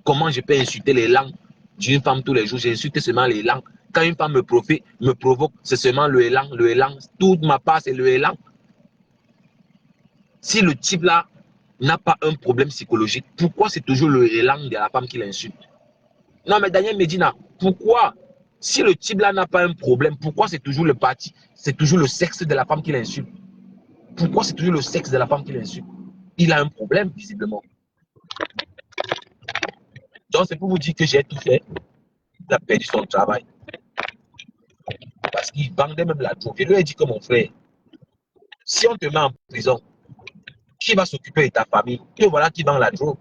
Comment je peux insulter les langues d'une femme tous les jours? J'insulte seulement les langues. Quand une femme me provoque, c'est seulement le élan, le élan. Toute ma part, c'est le élan. Si le type là n'a pas un problème psychologique, pourquoi c'est toujours le élan de la femme qui l'insulte? Non, mais Daniel Medina, pourquoi? Si le type là n'a pas un problème, pourquoi c'est toujours le parti, c'est toujours le sexe de la femme qui l'insulte? Pourquoi c'est toujours le sexe de la femme qui l'insulte? Il a un problème, visiblement. Donc, c'est pour vous dire que j'ai tout fait. Il a perdu son travail. Parce qu'il vendait même la drogue. Je lui ai dit que mon frère, si on te met en prison, qui va s'occuper de ta famille? Que voilà qui vend la drogue.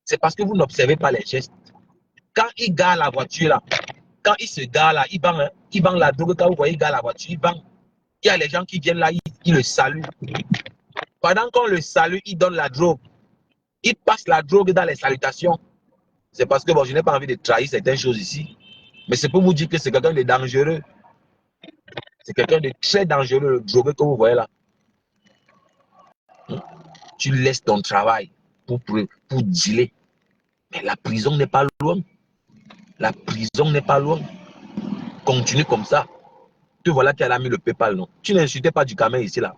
C'est parce que vous n'observez pas les gestes. Quand il gare la voiture là, quand il se gare là, il vend la drogue. Quand vous voyez il gare la voiture, il vend. Il y a les gens qui viennent là, ils le saluent. Pendant qu'on le salue, il donne la drogue. Il passe la drogue dans les salutations. C'est parce que bon, je n'ai pas envie de trahir certaines choses ici. Mais c'est pour vous dire que c'est quelqu'un de dangereux. C'est quelqu'un de très dangereux, le drogué que vous voyez là. Tu laisses ton travail pour dealer. Mais la prison n'est pas loin. La prison n'est pas loin. Continue comme ça. Te voilà qui a mis le PayPal, non? Tu n'insultais pas du Cameroun ici, là.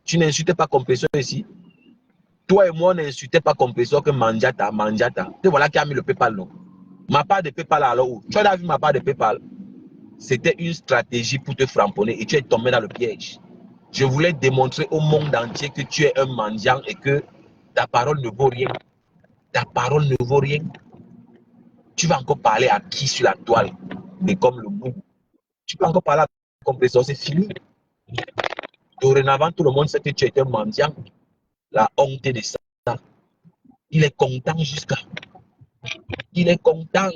Tu n'insultais pas Compresseur ici. Toi et moi, on n'insultait pas Compresseur que Mandiata. Te voilà qui a mis le PayPal, non? Ma part de PayPal, alors où? Tu as vu ma part de PayPal? C'était une stratégie pour te framponner et tu es tombé dans le piège. Je voulais démontrer au monde entier que tu es un mendiant et que ta parole ne vaut rien. Ta parole ne vaut rien. Tu vas encore parler à qui sur la toile? Mais comme le bout. Tu peux encore parler à Compresseur, c'est fini. Dorénavant, tout le monde sait que tu es un mendiant. La honte de ça. Il est content jusqu'à. Il est content.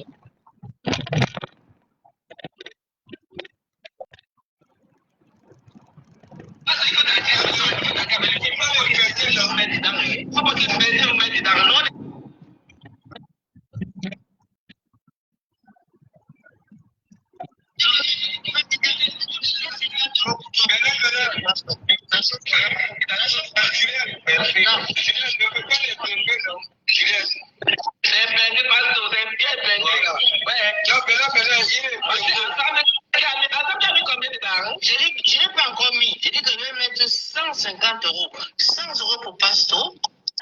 Je n'ai pas encore mis. J'ai dit que je vais mettre 150 euros. 100 euros pour Pasto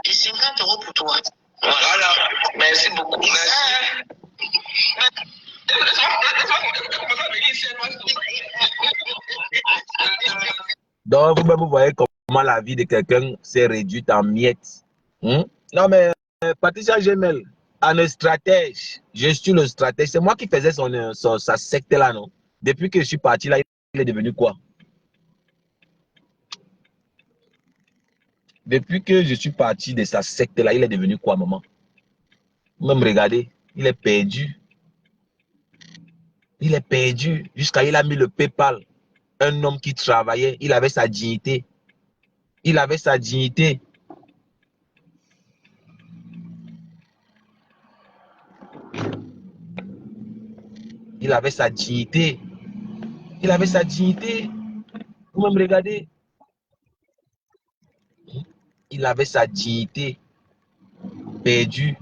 et 50 euros pour toi. Voilà. Merci beaucoup. Merci. Donc, vous voyez comment la vie de quelqu'un s'est réduite en miettes. Non, mais Patricia Gemel, un stratège, je suis le stratège. C'est moi qui faisais sa secte là, non? Depuis que je suis parti là, il est devenu quoi? Depuis que je suis parti de sa secte là, il est devenu quoi, maman? Même regardez, il est perdu. Il est perdu. Jusqu'à il a mis le PayPal. Un homme qui travaillait, il avait sa dignité. Il avait sa dignité. Il avait sa dignité. Il avait sa dignité. Vous même regardez. Il avait sa dignité. Perdu.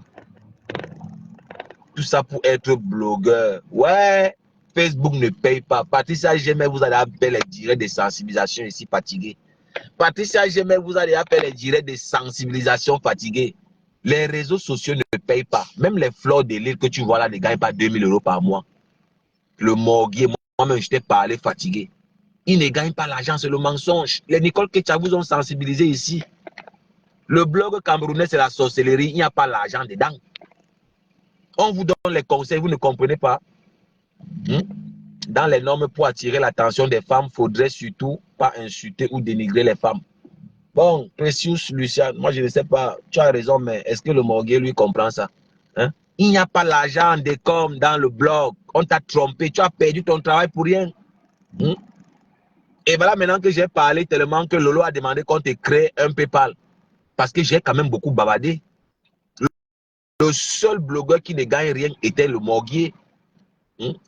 Tout ça pour être blogueur. Ouais. Facebook ne paye pas. Patricia Gemel, vous allez faire les directs de sensibilisation ici fatigué. Patricia Gemel, vous allez faire les directs de sensibilisation fatigué. Les réseaux sociaux ne payent pas. Même les fleurs de l'île que tu vois là ne gagnent pas 2000 € par mois. Le morguier, moi-même, je t'ai parlé fatigué. Il ne gagne pas l'argent, c'est le mensonge. Les Nicole Ketcha vous ont sensibilisé ici. Le blog camerounais, c'est la sorcellerie. Il n'y a pas l'argent dedans. On vous donne les conseils, vous ne comprenez pas. Dans les normes pour attirer l'attention des femmes, il faudrait surtout pas insulter ou dénigrer les femmes. Bon, Precious Lucian, moi je ne sais pas, tu as raison, mais est-ce que le morguier lui comprend ça? Il n'y a pas l'argent des com dans le blog. On t'a trompé, tu as perdu ton travail pour rien. Et voilà maintenant que j'ai parlé tellement que Lolo a demandé qu'on te crée un PayPal. Parce que j'ai quand même beaucoup bavardé. Le seul blogueur qui ne gagne rien était le morguier.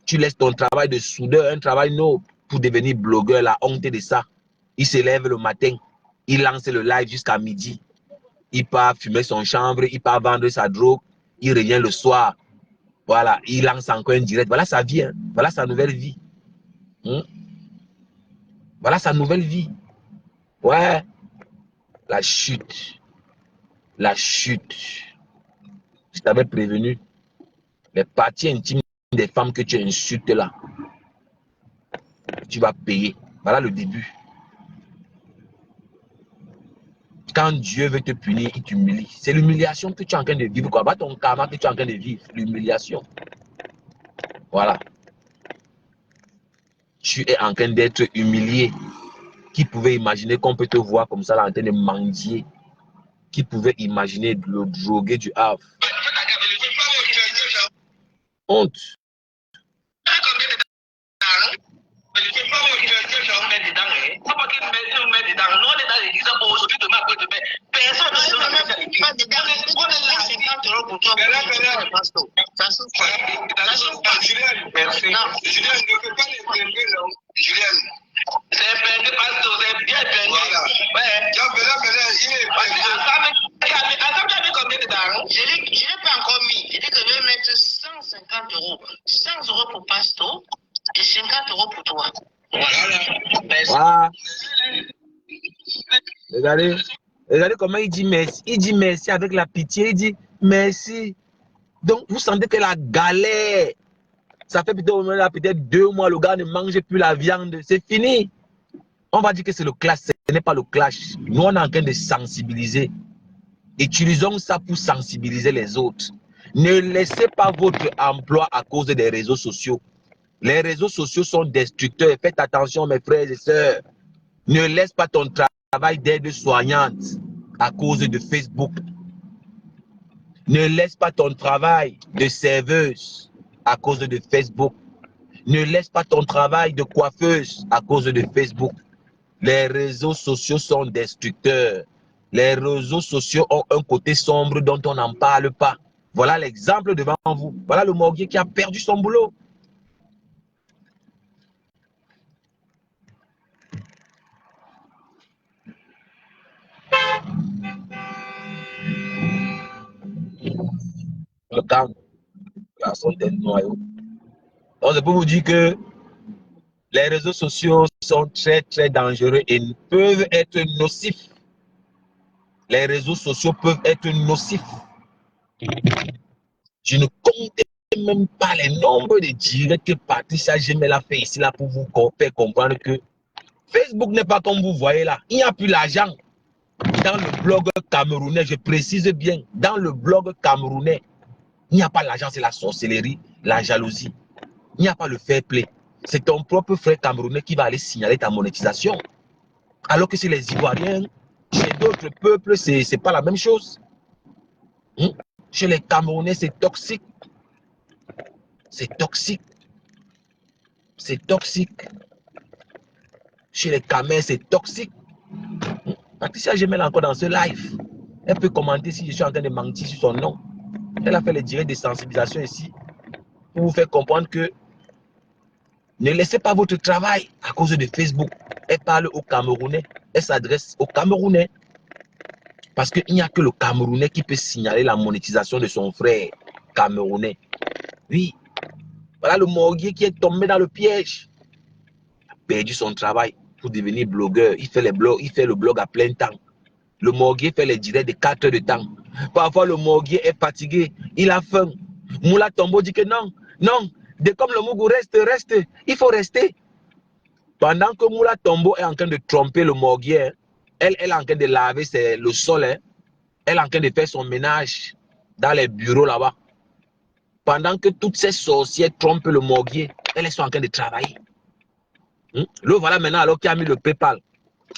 Tu laisses ton travail de soudeur, un travail noble, pour devenir blogueur, la honte de ça. Il se lève le matin, il lance le live jusqu'à midi. Il part fumer son chambre, il part vendre sa drogue, il revient le soir. Voilà, il lance encore un direct. Voilà sa vie, voilà sa nouvelle vie. Voilà sa nouvelle vie. Ouais, la chute. La chute. Je t'avais prévenu. Les parties intimes des femmes que tu insultes là, tu vas payer. Voilà le début. Quand Dieu veut te punir, il t'humilie. C'est l'humiliation que tu es en train de vivre. Quoi. Pas ton karma que tu es en train de vivre. L'humiliation. Voilà. Tu es en train d'être humilié. Qui pouvait imaginer qu'on peut te voir comme ça là, en train de mendier? Qui pouvait imaginer le droguer du Havre? Honte. J'ai je n'ai pas encore mis. J'ai dit que je vais mettre 150 euros. 100 euros pour Pasto et 50 euros pour toi. Voilà. Merci. Voilà. Regardez comment il dit merci. Il dit merci avec la pitié. Il dit merci. Donc, vous sentez que la galère, ça fait peut-être 2 mois, le gars ne mange plus la viande. C'est fini. On va dire que c'est le clash. Ce n'est pas le clash. Nous, on est en train de sensibiliser. Utilisons ça pour sensibiliser les autres. Ne laissez pas votre emploi à cause des réseaux sociaux. Les réseaux sociaux sont destructeurs. Faites attention, mes frères et sœurs. Ne laisse pas ton travail d'aide-soignante à cause de Facebook. Ne laisse pas ton travail de serveuse à cause de Facebook. Ne laisse pas ton travail de coiffeuse à cause de Facebook. Les réseaux sociaux sont destructeurs. Les réseaux sociaux ont un côté sombre dont on n'en parle pas. Voilà l'exemple devant vous. Voilà le morguier qui a perdu son boulot. Le calme, garçon des noyaux. Donc, c'est pour vous dire que les réseaux sociaux sont très, très dangereux et peuvent être nocifs. Les réseaux sociaux peuvent être nocifs. Je ne compte même pas les nombres de directs que Patricia Gemel a fait ici là pour vous faire comprendre que Facebook n'est pas comme vous voyez là. Il n'y a plus l'argent. Dans le blog camerounais, je précise bien, dans le blog camerounais, il n'y a pas l'argent, c'est la sorcellerie, la jalousie. Il n'y a pas le fair play. C'est ton propre frère camerounais qui va aller signaler ta monétisation. Alors que chez les Ivoiriens, chez d'autres peuples, c'est pas la même chose. Chez les Camerounais, c'est toxique. C'est toxique. C'est toxique. Chez les Camers, c'est toxique. Patricia Gemel encore dans ce live. Elle peut commenter si je suis en train de mentir sur son nom. Elle a fait les directs de sensibilisation ici pour vous faire comprendre que ne laissez pas votre travail à cause de Facebook. Elle parle aux Camerounais. Elle s'adresse aux Camerounais. Parce qu'il n'y a que le Camerounais qui peut signaler la monétisation de son frère camerounais. Oui. Voilà le morguier qui est tombé dans le piège. Il a perdu son travail pour devenir blogueur. Il fait le blog à plein temps. Le morguier fait les directs de 4 heures de temps. Parfois, le morguier est fatigué. Il a faim. Moula Tombo dit que non, non. Dès comme le Mougou reste. Il faut rester. Pendant que Moula Tombo est en train de tromper le morguier, elle est en train de laver le sol. Elle est en train de faire son ménage dans les bureaux là-bas. Pendant que toutes ces sorcières trompent le morguier, elles sont en train de travailler. Le voilà maintenant alors qui a mis le PayPal.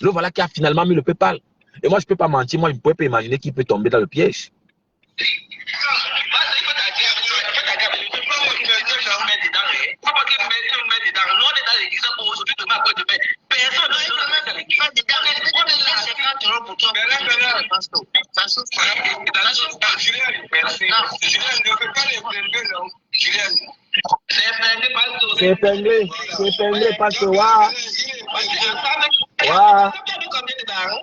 Le voilà qui a finalement mis le PayPal. Et moi, je ne peux pas mentir. Moi, je ne pouvais pas imaginer qu'il peut tomber dans le piège. C'est épinglé, parce que waouh. Waouh.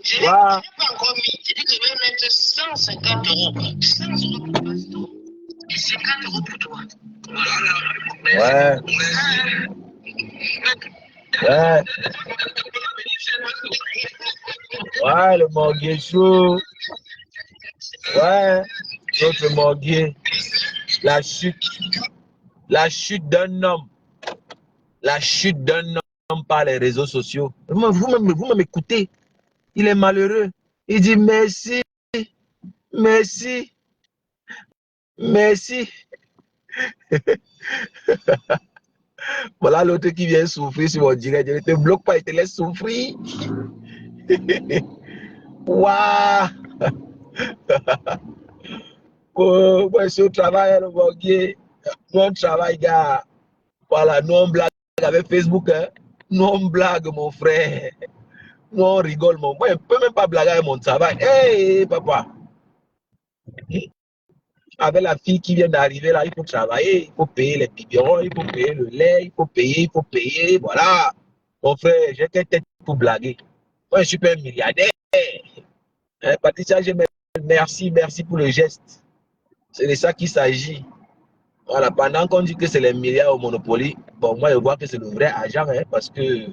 Je n'ai pas encore mis. J'ai dit que je vais mettre 150 euros. 100 euros pour Pasto et 50 euros pour toi. Ouais. Ouais. Ouais, le morguier chaud. Ouais. Notre morguier. La chute d'un homme. La chute d'un homme par les réseaux sociaux. Vous-même écoutez. Il est malheureux. Il dit merci. Merci. Merci. Voilà l'autre qui vient souffrir sur mon direct. Je ne te bloque pas, il te laisse souffrir. Waouh. Moi, je suis au travail, le morguier. Bon travail, gars. Voilà, nous on blague avec Facebook. Hein. Nous on blague, mon frère. Nous on rigole, mon frère. Je ne peux même pas blaguer avec mon travail. Hey, papa. Avec la fille qui vient d'arriver là, il faut travailler, il faut payer les biberons, il faut payer le lait, il faut payer, voilà. Mon frère, j'ai qu'une tête pour blaguer. Moi, je suis pas un milliardaire. Hein, Patricia, merci pour le geste. C'est de ça qu'il s'agit. Voilà, pendant qu'on dit que c'est les milliards au Monopoly, bon, moi je vois que c'est le vrai agent, hein, parce que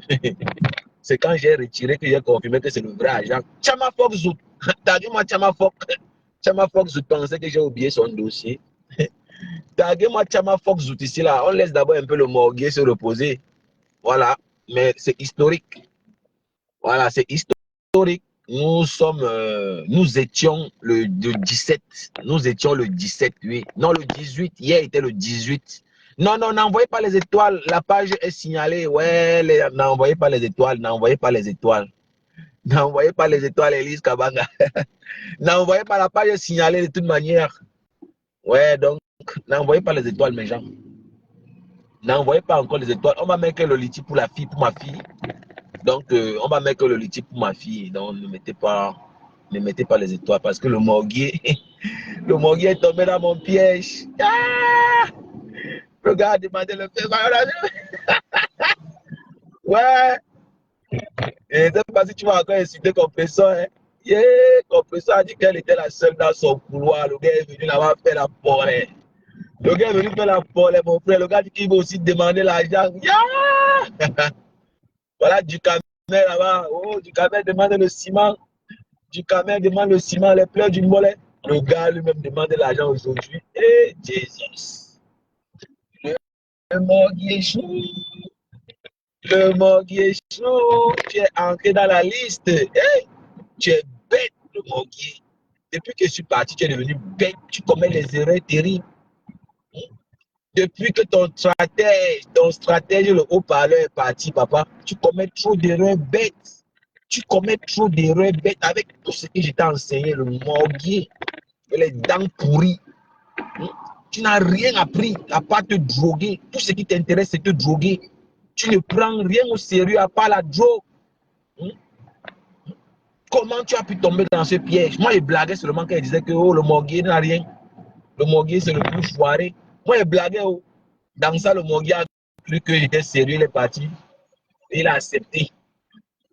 c'est quand j'ai retiré que j'ai confirmé que c'est le vrai agent. Chama Fox Zout, t'as dit moi Chama Fox Zout pensait que j'ai oublié son dossier. Taguez-moi Chama Fox Zout ici là, on laisse d'abord un peu le morguier se reposer. Voilà, mais c'est historique. Voilà, c'est historique. Nous étions le 17. Nous étions le 17, oui. Non, le 18. Hier était le 18. Non, non, n'envoyez pas les étoiles. La page est signalée. Ouais, n'envoyez pas les étoiles. N'envoyez pas les étoiles. N'envoyez pas les étoiles, Elise Kabanga. N'envoyez pas, la page est signalée de toute manière. Ouais, donc, n'envoyez pas les étoiles, mes gens. N'envoyez pas encore les étoiles. On va mettre le litige pour la fille, pour ma fille. Donc, on va mettre le litige pour ma fille. Donc, ne mettez pas les étoiles parce que le morguier est tombé dans mon piège. Ah! Le gars a demandé le fait. Ouais. Et c'est pas si tu vas encore insulter Compresseur. Hein. Yeah, Compresseur a dit qu'elle était la seule dans son couloir. Le gars est venu là-bas faire la forêt. Le gars est venu faire la forêt, mon frère. Le gars dit qu'il va aussi demander l'argent. Yeah! Voilà, du Camer là-bas. Oh, du Camer demande le ciment. Du Camer demande le ciment, les pleurs du mollet. Le gars lui-même demande l'argent aujourd'hui. Eh, Jésus. Le morguier chaud. Le morguier chaud. Tu es entré dans la liste. Eh, tu es bête, le morguier. Depuis que je suis parti, tu es devenu bête. Tu commets les erreurs terribles. Depuis que ton stratège, le haut-parleur est parti, papa, tu commets trop d'erreurs bêtes. Tu commets trop d'erreurs bêtes avec tout ce que je t'ai enseigné, le morguier, les dents pourries. Tu n'as rien appris à part te droguer. Tout ce qui t'intéresse, c'est te droguer. Tu ne prends rien au sérieux à part la drogue. Comment tu as pu tomber dans ce piège? Moi, je blaguais seulement quand il disait que oh, le morguier n'a rien. Le morguier, c'est le plus foiré. Moi, je blaguais. Oh. Dans ça, le morguier a cru que j'étais sérieux, il est parti. Il a accepté.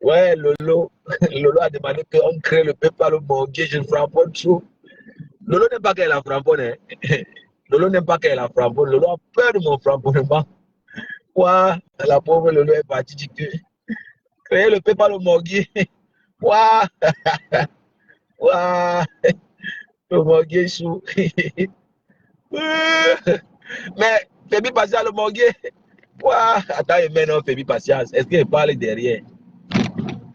Ouais, Lolo. Lolo a demandé qu'on crée le peuple par le morguier. Je ne framponne trop. Lolo n'aime pas qu'elle la framponne. Hein. Lolo n'aime pas qu'elle la framponne. Lolo a peur de mon framponnement. Quoi? La pauvre Lolo est partie du que créer le peuple par le morguier. Quoi? Quoi? Le morguier chou. Mais Fébi Patience, le morguier. Quoi? Attends, maintenant, Fébi Patience. Est-ce qu'il parle derrière?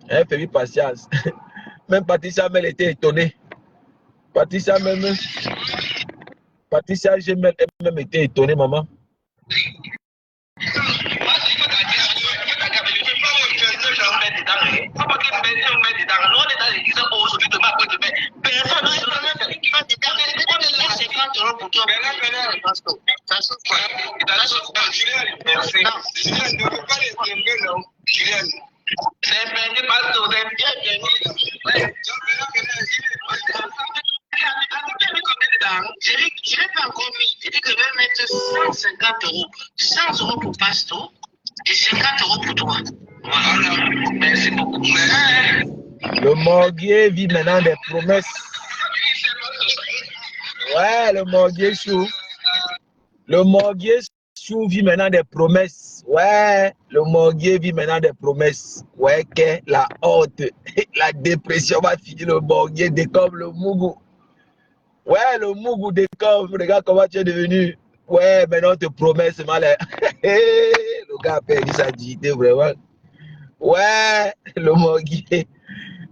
Hein, Fébi Patience. Même Patricia Mel était étonnée. Patricia, j'ai même été étonnée, maman. Je n'ai pas encore mis. J'ai dit que je vais mettre 150 euros. 100 euros pour Pasto et 50 euros pour toi. Voilà. Merci beaucoup. Le morguier vit maintenant des promesses. Ouais, le morguier chou. Le morguier chou vit maintenant des promesses. Ouais, le morguier vit maintenant des promesses. Ouais, que la honte, la dépression va finir. Le morguier décobre le mougou. Ouais, le mougou décobre. Regarde comment tu es devenu. Ouais, maintenant on te promet ce mal. Le gars a perdu sa dignité vraiment. Ouais, le morguier.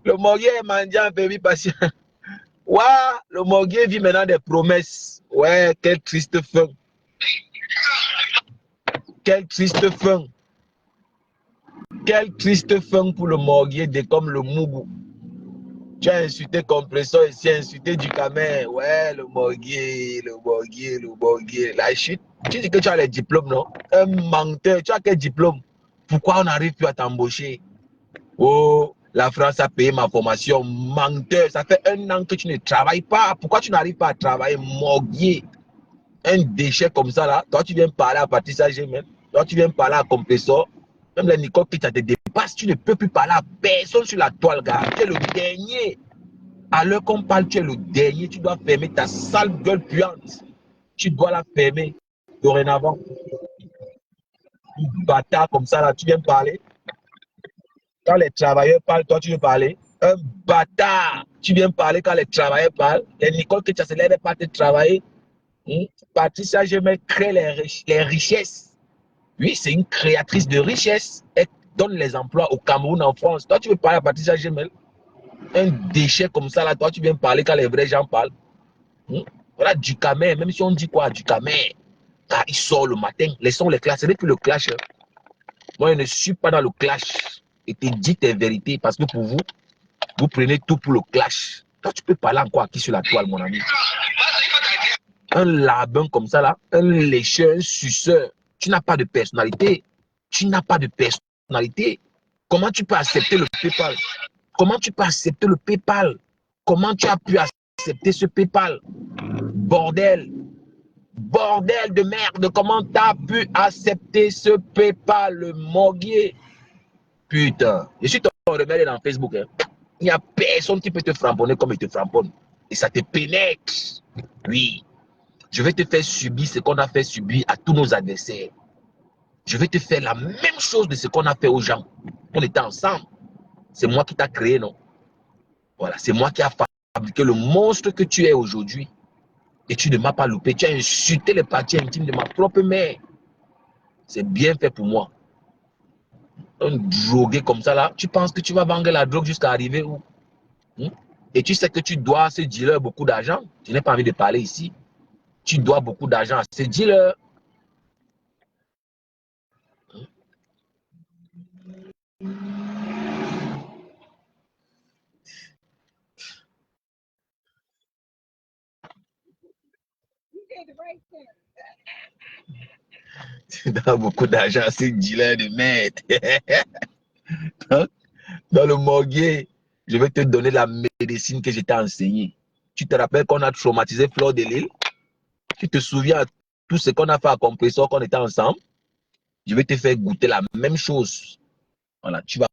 Le morguier est mendiant, Fébi Patience. Ouais, le morguier vit maintenant des promesses. Ouais, quelle triste fin. Quelle triste fin. Quelle triste fin pour le morguier comme le mougou. Tu as insulté Compresseur ici, insulté du Camer. Ouais, le morguier. La chute. Tu dis que tu as les diplômes, non? Un menteur. Tu as quel diplôme? Pourquoi on n'arrive plus à t'embaucher? Oh, la France a payé ma formation. Menteur. Ça fait 1 an que tu ne travailles pas. Pourquoi tu n'arrives pas à travailler? Morguier. Un déchet comme ça, là. Toi, tu viens parler à Patricia G-même. Toi, tu viens parler à Compresseur. Même les Nicole qui te dépasse, tu ne peux plus parler à personne sur la toile, gars. Tu es le dernier. À l'heure qu'on parle, tu es le dernier. Tu dois fermer ta sale gueule puante. Tu dois la fermer dorénavant. Bâtard comme ça, là, tu viens me parler. Quand les travailleurs parlent, toi, tu veux parler. Un bâtard. Tu viens me parler quand les travailleurs parlent. Les Nicole que tu as célèbre pas te travailler. Patricia Gemel crée les richesses. Oui, c'est une créatrice de richesses. Elle donne les emplois au Cameroun, en France. Toi, tu veux parler à Patricia Gemel. Un déchet comme ça, là, toi, tu viens me parler quand les vrais gens parlent. Voilà, du Camer, même si on dit quoi, du Camer. Quand il sort le matin, laissons les classes. Ce n'est plus le clash. Moi, je ne suis pas dans le clash. Et te dis tes vérités parce que pour vous, vous prenez tout pour le clash. Toi, tu peux parler encore à qui sur la toile, mon ami? Un labin comme ça, là, un lécheur, un suceur. Tu n'as pas de personnalité. Tu n'as pas de personnalité. Comment tu peux accepter le PayPal? Comment tu peux accepter le PayPal? Comment tu as pu accepter ce PayPal? Bordel. Bordel de merde. Comment tu as pu accepter ce PayPal, le morguier? Putain. Je suis ton remède dans Facebook. Hein. Il n'y a personne qui peut te framponner comme il te framponne. Et ça te pénètre. Oui. Je vais te faire subir ce qu'on a fait subir à tous nos adversaires. Je vais te faire la même chose de ce qu'on a fait aux gens. On était ensemble. C'est moi qui t'ai créé, non? Voilà, c'est moi qui ai fabriqué le monstre que tu es aujourd'hui. Et tu ne m'as pas loupé. Tu as insulté les parties intimes de ma propre mère. C'est bien fait pour moi. Un drogué comme ça, là, tu penses que tu vas vendre la drogue jusqu'à arriver où? Et tu sais que tu dois à ce dealer beaucoup d'argent. Je n'ai pas envie de parler ici. Tu dois beaucoup d'argent à ce dealer. Tu dois beaucoup d'argent à ce dealer de merde. Dans le morguier, je vais te donner la médecine que je t'ai enseignée. Tu te rappelles qu'on a traumatisé Fleur de Lille? Tu te souviens de tout ce qu'on a fait à Compressor quand on était ensemble? Je vais te faire goûter la même chose. Voilà, tu vas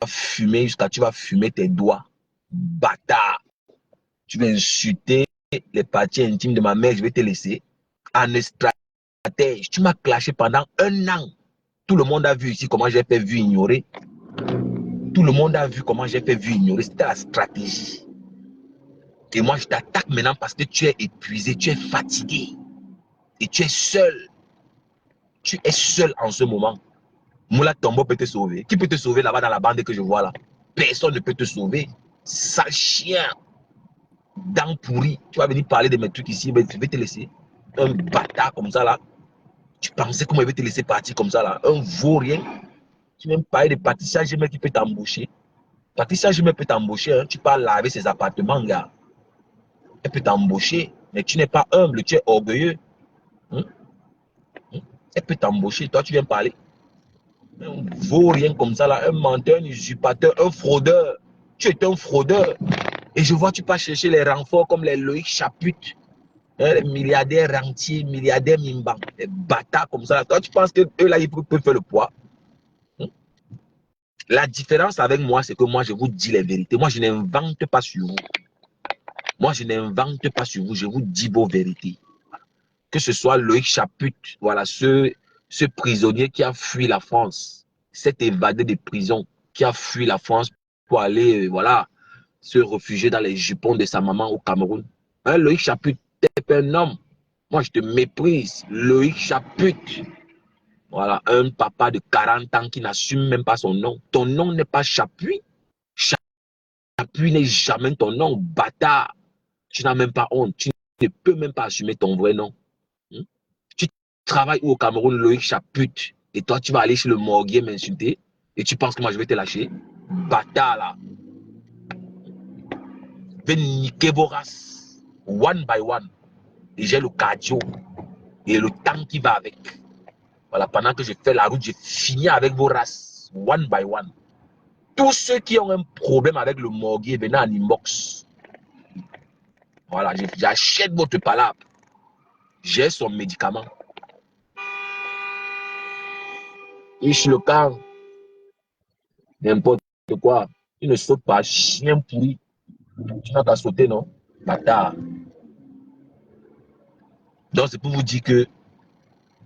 fumer jusqu'à tu vas fumer tes doigts. Bâtard. Tu vas insulter les parties intimes de ma mère, je vais te laisser. En stratège, tu m'as clashé pendant 1 an. Tout le monde a vu ici comment j'ai fait vu ignorer. Tout le monde a vu comment j'ai fait vu ignorer. C'était la stratégie. Et moi, je t'attaque maintenant parce que tu es épuisé, tu es fatigué. Et tu es seul. Tu es seul en ce moment. Moula Tombo peut te sauver. Qui peut te sauver là-bas dans la bande que je vois là? Personne ne peut te sauver. Sale chien. Dents pourries. Tu vas venir parler de mes trucs ici, mais je vais te laisser. Un bâtard comme ça là. Tu pensais comment il va te laisser partir comme ça là? Un vaurien. Tu même parler de Patricia Gemel qui peut t'embaucher. Patricia Gemel peut t'embaucher. Hein. Tu peux laver ses appartements, gars. Elle peut t'embaucher. Mais tu n'es pas humble, tu es orgueilleux. Hein? Elle peut t'embaucher. Toi, tu viens parler. Un vaurien comme ça là. Un menteur, un usurpateur, un fraudeur. Tu es un fraudeur. Et je vois, tu peux chercher les renforts comme les Loïc Chaput. Hein, les milliardaires rentiers, milliardaires Mimban. Les bâtards comme ça. Là. Toi, tu penses qu'eux là, ils peuvent faire le poids. La différence avec moi, c'est que moi, je vous dis les vérités. Moi, je n'invente pas sur vous. Moi, je n'invente pas sur vous. Je vous dis vos vérités. Que ce soit Loïc Chaput, voilà, ce prisonnier qui a fui la France, cet évadé de prison qui a fui la France pour aller, voilà, se réfugier dans les jupons de sa maman au Cameroun. Hein, Loïc Chaput, t'es un homme. Moi, je te méprise. Loïc Chaput. Voilà, un papa de 40 ans qui n'assume même pas son nom. Ton nom n'est pas Chapuis. Chapuis n'est jamais ton nom, bâtard. Tu n'as même pas honte. Tu ne peux même pas assumer ton vrai nom. Tu travailles où au Cameroun, Loïc Chaput. Et toi, tu vas aller chez le morguier m'insulter. Et tu penses que moi, je vais te lâcher. Bâtard, là. Je vais niquer vos races. One by one. Et j'ai le cardio. Et le temps qui va avec. Voilà, pendant que je fais la route, je finis avec vos races. One by one. Tous ceux qui ont un problème avec le morguier, venez en inbox. Voilà, j'achète votre palabre. J'ai son médicament. Ich le camp. N'importe quoi. Il ne saute pas, chien pourri. Tu n'as qu'à sauter, non? Bâtard. Donc, c'est pour vous dire que,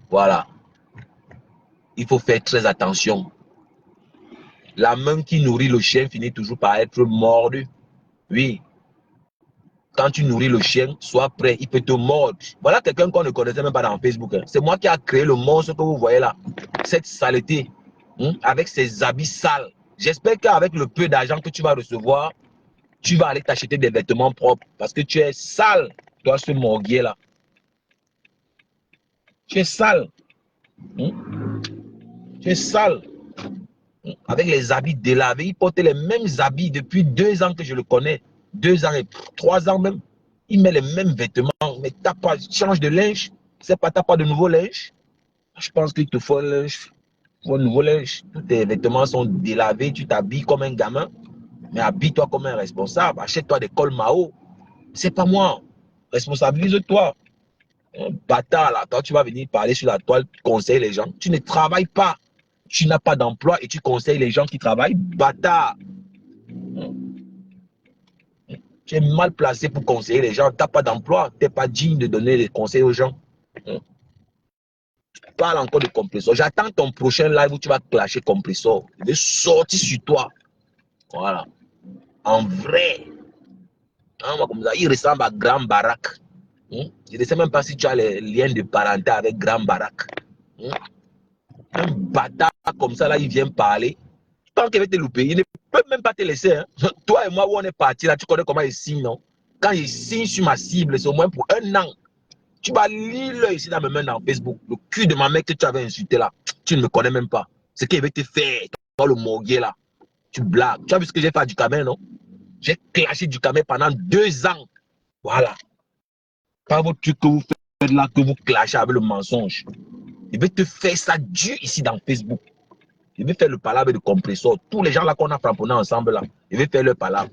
voilà, il faut faire très attention. La main qui nourrit le chien finit toujours par être mordue. Oui. Quand tu nourris le chien, sois prêt, il peut te mordre. Voilà quelqu'un qu'on ne connaissait même pas dans Facebook. Hein. C'est moi qui a créé le monstre que vous voyez là. Cette saleté, avec ses habits sales. J'espère qu'avec le peu d'argent que tu vas recevoir, tu vas aller t'acheter des vêtements propres. Parce que tu es sale, toi, ce morguier là. Tu es sale. Tu es sale. Avec les habits délavés, il portait les mêmes habits depuis 2 ans que je le connais. 2 ans et 3 ans même. Il met les mêmes vêtements. Mais t'as pas, change de linge. C'est pas, t'as pas de nouveau linge. Je pense qu'il te faut un linge. Un nouveau linge. Tous tes vêtements sont délavés. Tu t'habilles comme un gamin. Mais habille-toi comme un responsable. Achète-toi des cols Mao. C'est pas moi. Responsabilise-toi. Un bâtard là. Quand tu vas venir parler sur la toile, tu conseilles les gens. Tu ne travailles pas. Tu n'as pas d'emploi et tu conseilles les gens qui travaillent. Bâtard. Tu es mal placé pour conseiller les gens. Tu n'as pas d'emploi. Tu n'es pas digne de donner des conseils aux gens. Tu parles encore de compresseur. J'attends ton prochain live où tu vas clasher compresseur. Je vais sortir sur toi. Voilà. En vrai. Comme ça, il ressemble à Grand Barack. Je ne sais même pas si tu as les liens de parenté avec Grand Barack. Un bâtard comme ça, là, il vient parler. Tant qu'il va te louper, il ne peut même pas te laisser. Hein. Toi et moi, où on est parti, là, tu connais comment il signe, non? Quand il signe sur ma cible, c'est au moins pour 1 an. Tu vas lire ici dans mes mains dans Facebook. Le cul de ma mère que tu avais insulté là, tu ne me connais même pas. Ce qu'il va te faire, toi, le morguier là. Tu blagues. Tu as vu ce que j'ai fait à Ducamel, non? J'ai clashé Ducamel pendant 2 ans. Voilà. Pas votre truc que vous faites là, que vous clashez avec le mensonge. Il va te faire ça dur ici dans Facebook. Il veut faire le palabre de compresseur. Tous les gens là qu'on a frapponnés ensemble là, il veut faire le palabre.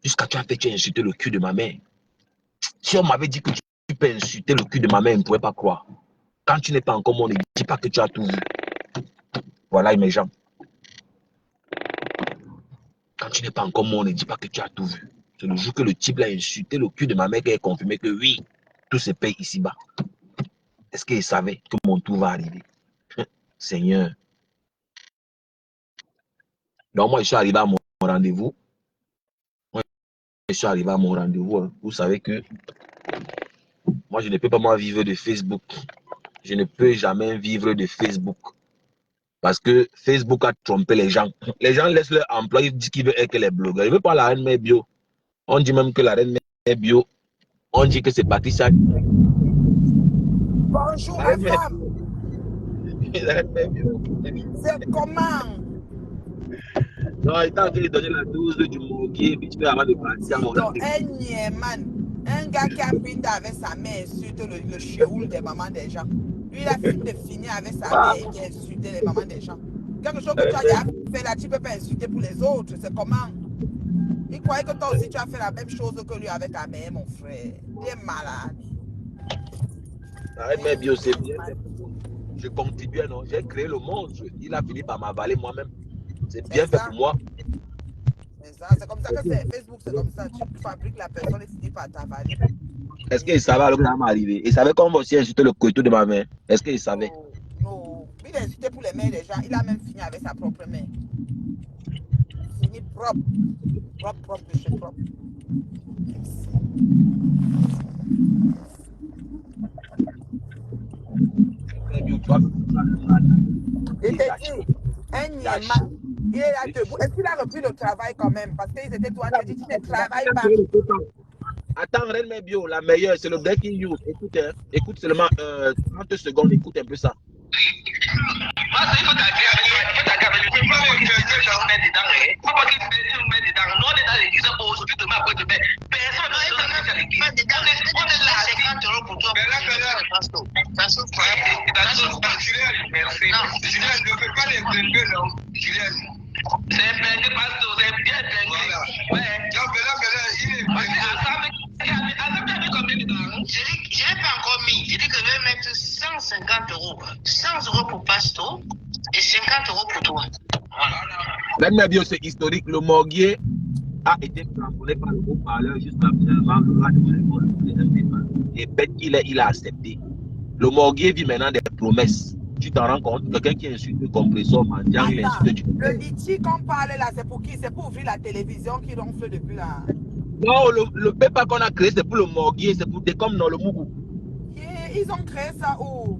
Jusqu'à tu as fait, tu as insulté le cul de ma mère. Si on m'avait dit que tu peux insulter le cul de ma mère, on ne pouvait pas croire. Quand tu n'es pas encore mon, ne dis pas que tu as tout vu. Voilà mes gens. Quand tu n'es pas encore mon, ne dis pas que tu as tout vu. C'est le jour que le type a insulté le cul de ma mère qui a confirmé que oui, tout se paye ici-bas. Est-ce qu'il savait que mon tour va arriver? Seigneur. Donc moi, je suis arrivé à mon rendez-vous. Je suis arrivé à mon rendez-vous. Hein. Vous savez que moi, je ne peux pas moi vivre de Facebook. Je ne peux jamais vivre de Facebook. Parce que Facebook a trompé les gens. Les gens laissent leur emploi, ils disent qu'ils veulent être les blogueurs. Ils ne veulent pas la reine mère bio. On dit même que la reine mère bio, on dit que c'est Patricia. Bonjour ma femme. C'est comment? Non, il t'a en train de donner la dose du morguier, puis tu peux avant de partir. Un gars qui a fini avec sa mère insulte le chéoul des mamans des gens. Lui, il a fini de finir avec sa mère et qui insulte les mamans des gens. Quelque chose que tu as déjà fait là, tu ne peux pas insulter pour les autres. C'est comment? Il croyait que toi aussi tu as fait la même chose que lui avec ta mère, mon frère. Il est malade. Arrête, mais bio, c'est bien. Je contribuais, non? J'ai créé le monstre. Il a fini par m'avaler moi-même. C'est bien fait pour moi. C'est comme ça que c'est Facebook, c'est comme ça. Tu fabriques la personne et finis par t'avaler. Est-ce qu'il savait alors que ça m'est arrivé? Il savait comment aussi insulter le couteau de ma mère. Est-ce qu'il savait? Non. Il a insulté pour les mères des gens. Il a même fini avec sa propre mère. Fini propre. Propre de chez propre. Il te dit, un niéma, il est là debout. Est-ce qu'il a repris le travail quand même? Parce qu'ils étaient toi, tu dis, tu ne travailles pas. Attends, Reine Bio, la meilleure, c'est le breaking news. Écoute, hein, écoute seulement 30 secondes, écoute un peu ça. Je n'ai pas encore mis. Je dis que je vais mettre 150 euros. 100 euros pour Pasto et 50 euros pour toi. Reine Bio, c'est historique. Le morguier a été flamboyé par le haut-parleur jusqu'à finalement le roi de téléphone. Et bête il a accepté. Le morguier vit maintenant des promesses. Tu t'en rends compte? Quelqu'un qui insulte le compresseur mendiant, il Attends, insulte du le litchi qu'on parle là, c'est pour qui? C'est pour ouvrir la télévision qui ronfle depuis là. Non, le PayPal qu'on a créé, c'est pour le morguier, c'est pour des comme dans le Mougou. Ils ont créé ça où?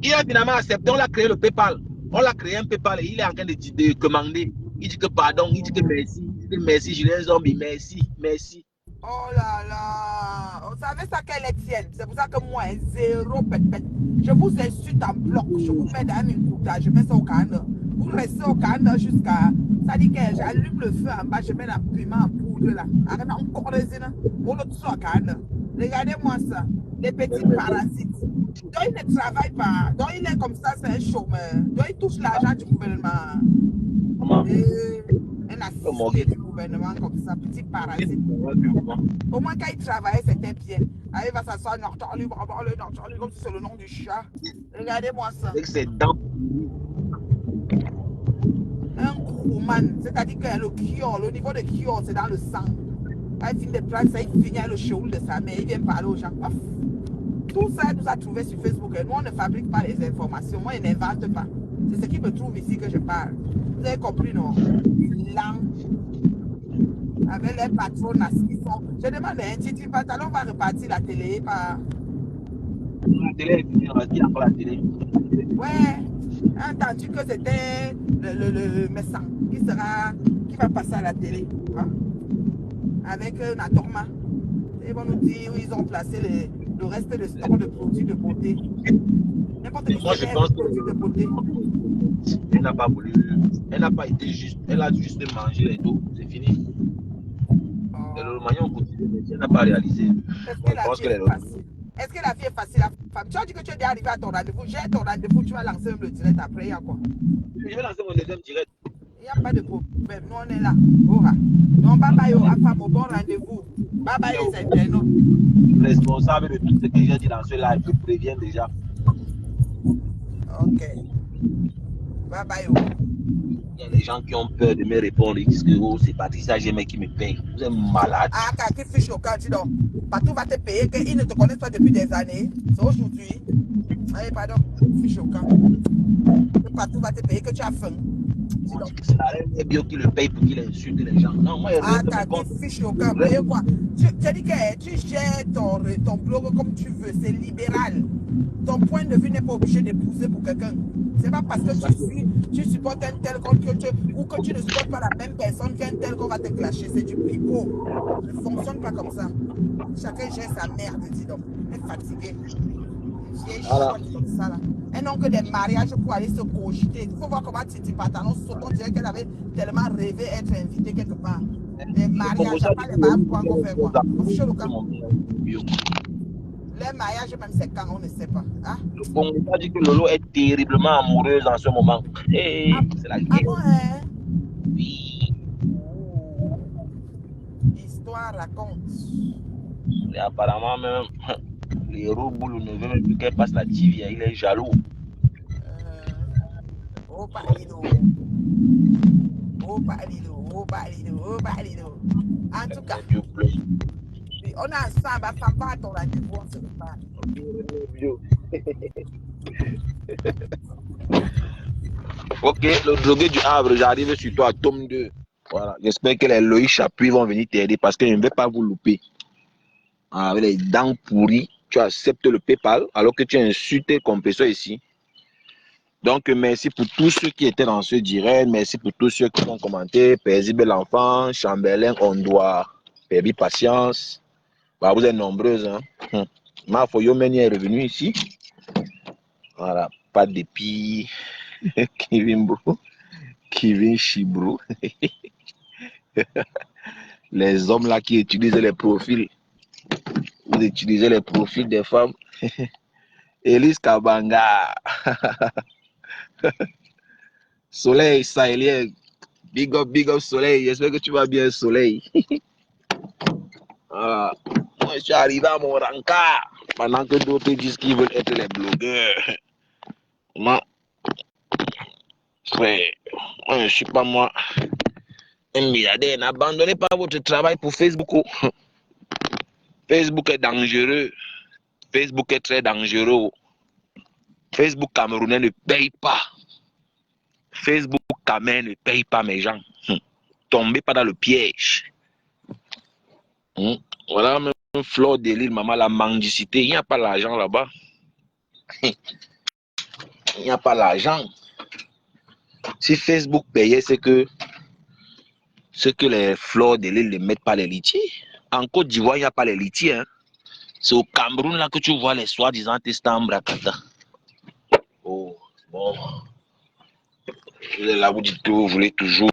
Il a finalement accepté, on l'a créé le PayPal. On l'a créé un PayPal et il est en train de commander. Il dit que pardon, il dit que merci. Il dit que merci, Julien Zombie, merci, merci. Oh là là, vous savez ça qu'elle est tienne. C'est pour ça que moi, zéro pète-pète. Je vous insulte en bloc. Je vous mets dans une coutage. Je mets ça au canne. Vous restez au canne jusqu'à. Ça dit que j'allume le feu en bas. Je mets la piment en poudre là. Arrête encore les îles. On le tue au canne. Regardez-moi ça. Les petits parasites. Donc il ne travaille pas. Donc il est comme ça, c'est un chômeur. Donc il touche l'argent du gouvernement. Un assisté du gouvernement comme ça, petit parasite. Au moins, quand il travaillait, c'était bien. Alors, il va s'asseoir, comme si c'est le nom du chat. Regardez-moi ça. Avec ses dents. Un crewman, c'est-à-dire que le cure, le niveau de cure, c'est dans le sang. Quand il finit de prendre ça, il finit avec le chéoul de sa mère, il vient parler aux gens. Ouf. Tout ça, nous a trouvé sur Facebook. Nous, on ne fabrique pas les informations. Moi, je n'invente pas. C'est ce qui me trouve ici que je parle. Vous avez compris, non? Lent. Avec les patrons qui sont. Je demande un titre pantalon, on va repartir la télé par. La télé est finie, on va dire encore la télé. Ouais. Entendu que c'était le médecin qui va passer à la télé. Hein? Avec Natorma. Ils vont nous dire où ils ont placé le reste de stock de produits de beauté. N'importe quel produit de beauté. Elle n'a pas voulu. Elle n'a pas été juste. Elle a juste mangé les dos. C'est fini. Et le manion continue, mais elle n'a pas réalisé. Est-ce que la vie est facile à femme? Tu as dit que tu es déjà arrivé à ton rendez-vous. J'ai ton rendez-vous, tu vas lancer le direct après, il y a quoi? Je vais lancer mon deuxième direct. Il n'y a pas de problème. Nous, on est là. Aura. Donc, bye bye, femme, au bon rendez-vous. Bye bye, les internautes. Responsable de tout ce que j'ai dit dans ce live, je préviens déjà. Ok. Bye bye. Il y a des gens qui ont peur de me répondre. Ils disent que oh, c'est Patricia Gémé qui me paye. Vous êtes malade. Ah, qui fiche au camp, dis donc. Patou va te payer, qu'il ne te connaît pas depuis des années. C'est aujourd'hui. Allez, pardon, fiche au camp. Patou va te payer que tu as faim. C'est la reine des bio qui le paye pour qu'il insulte les gens. Non, moi, qui fiche au camp, paye quoi? Tu dis que tu gères ton blog comme tu veux, c'est libéral. Ton point de vue n'est pas obligé d'épouser pour quelqu'un. C'est pas parce que tu supportes un tel compte ou que tu ne supportes pas la même personne qu'un tel qu'on va te clasher. C'est du pipeau. Ça ne fonctionne pas comme ça. Chacun gère sa merde, dis donc. On est fatigué. Vieille chouette comme ça là. Et non que des mariages pour aller se cogiter. Il faut voir comment Titi Pantalon saute. On dirait qu'elle avait tellement rêvé être invitée quelque part. Des mariages, pas les mariages pour encore faire quoi. Les mariages, même c'est quand on ne sait pas. Hein? Le Congo dit que Lolo est terriblement amoureuse en ce moment. Hey, c'est la guerre. Ah bon, hein? Oui. Histoire raconte. Et apparemment même, les rouboulous ne veulent même plus qu'elle passe la tivia. Il est jaloux. Oh, palido. Oh, palido. Oh, palido. Oh, palido. En tout cas. On est ensemble, à femme pas à ton rendez-vous, on se reparle. Ok, le drogué du Havre, j'arrive sur toi, tome 2. Voilà, j'espère que les Loïc Chapuis vont venir t'aider parce que je ne vais pas vous louper. Avec les dents pourries, tu acceptes le PayPal alors que tu as insulté le compresseur ici. Donc, merci pour tous ceux qui étaient dans ce direct. Merci pour tous ceux qui ont commenté. Paisible l'enfant, Chambelin, Ondoa, Pébi Patience. Bah, vous êtes nombreuses. Hein? Ma Foyomeni est revenu ici. Voilà, pas d'épi. Kevin Bro. Kevin Chibro. Les hommes là qui utilisent les profils. Vous utilisez les profils des femmes. Elise Kabanga. Soleil sahélien. Big up Soleil. J'espère que tu vas bien, Soleil. Voilà. Moi, je suis arrivé à mon rencard pendant que d'autres disent qu'ils veulent être les blogueurs. Moi, frère, moi, je ne suis pas moi. Un milliardaire, n'abandonnez pas votre travail pour Facebook. Oh. Facebook est dangereux. Facebook est très dangereux. Facebook camerounais ne paye pas. Facebook camerounais ne paye pas, mes gens. Tombez pas dans le piège. Voilà même Fleur de Lys, maman, la mendicité. Il n'y a pas l'argent là-bas. Il n'y a pas l'argent. Si Facebook payait, c'est que les Fleurs de Lys ne mettent pas les litiers. En Côte d'Ivoire, il n'y a pas les litiers. Hein. C'est au Cameroun là que tu vois les soi-disant testants Bracata. Oh, bon. Là, vous dites que vous voulez toujours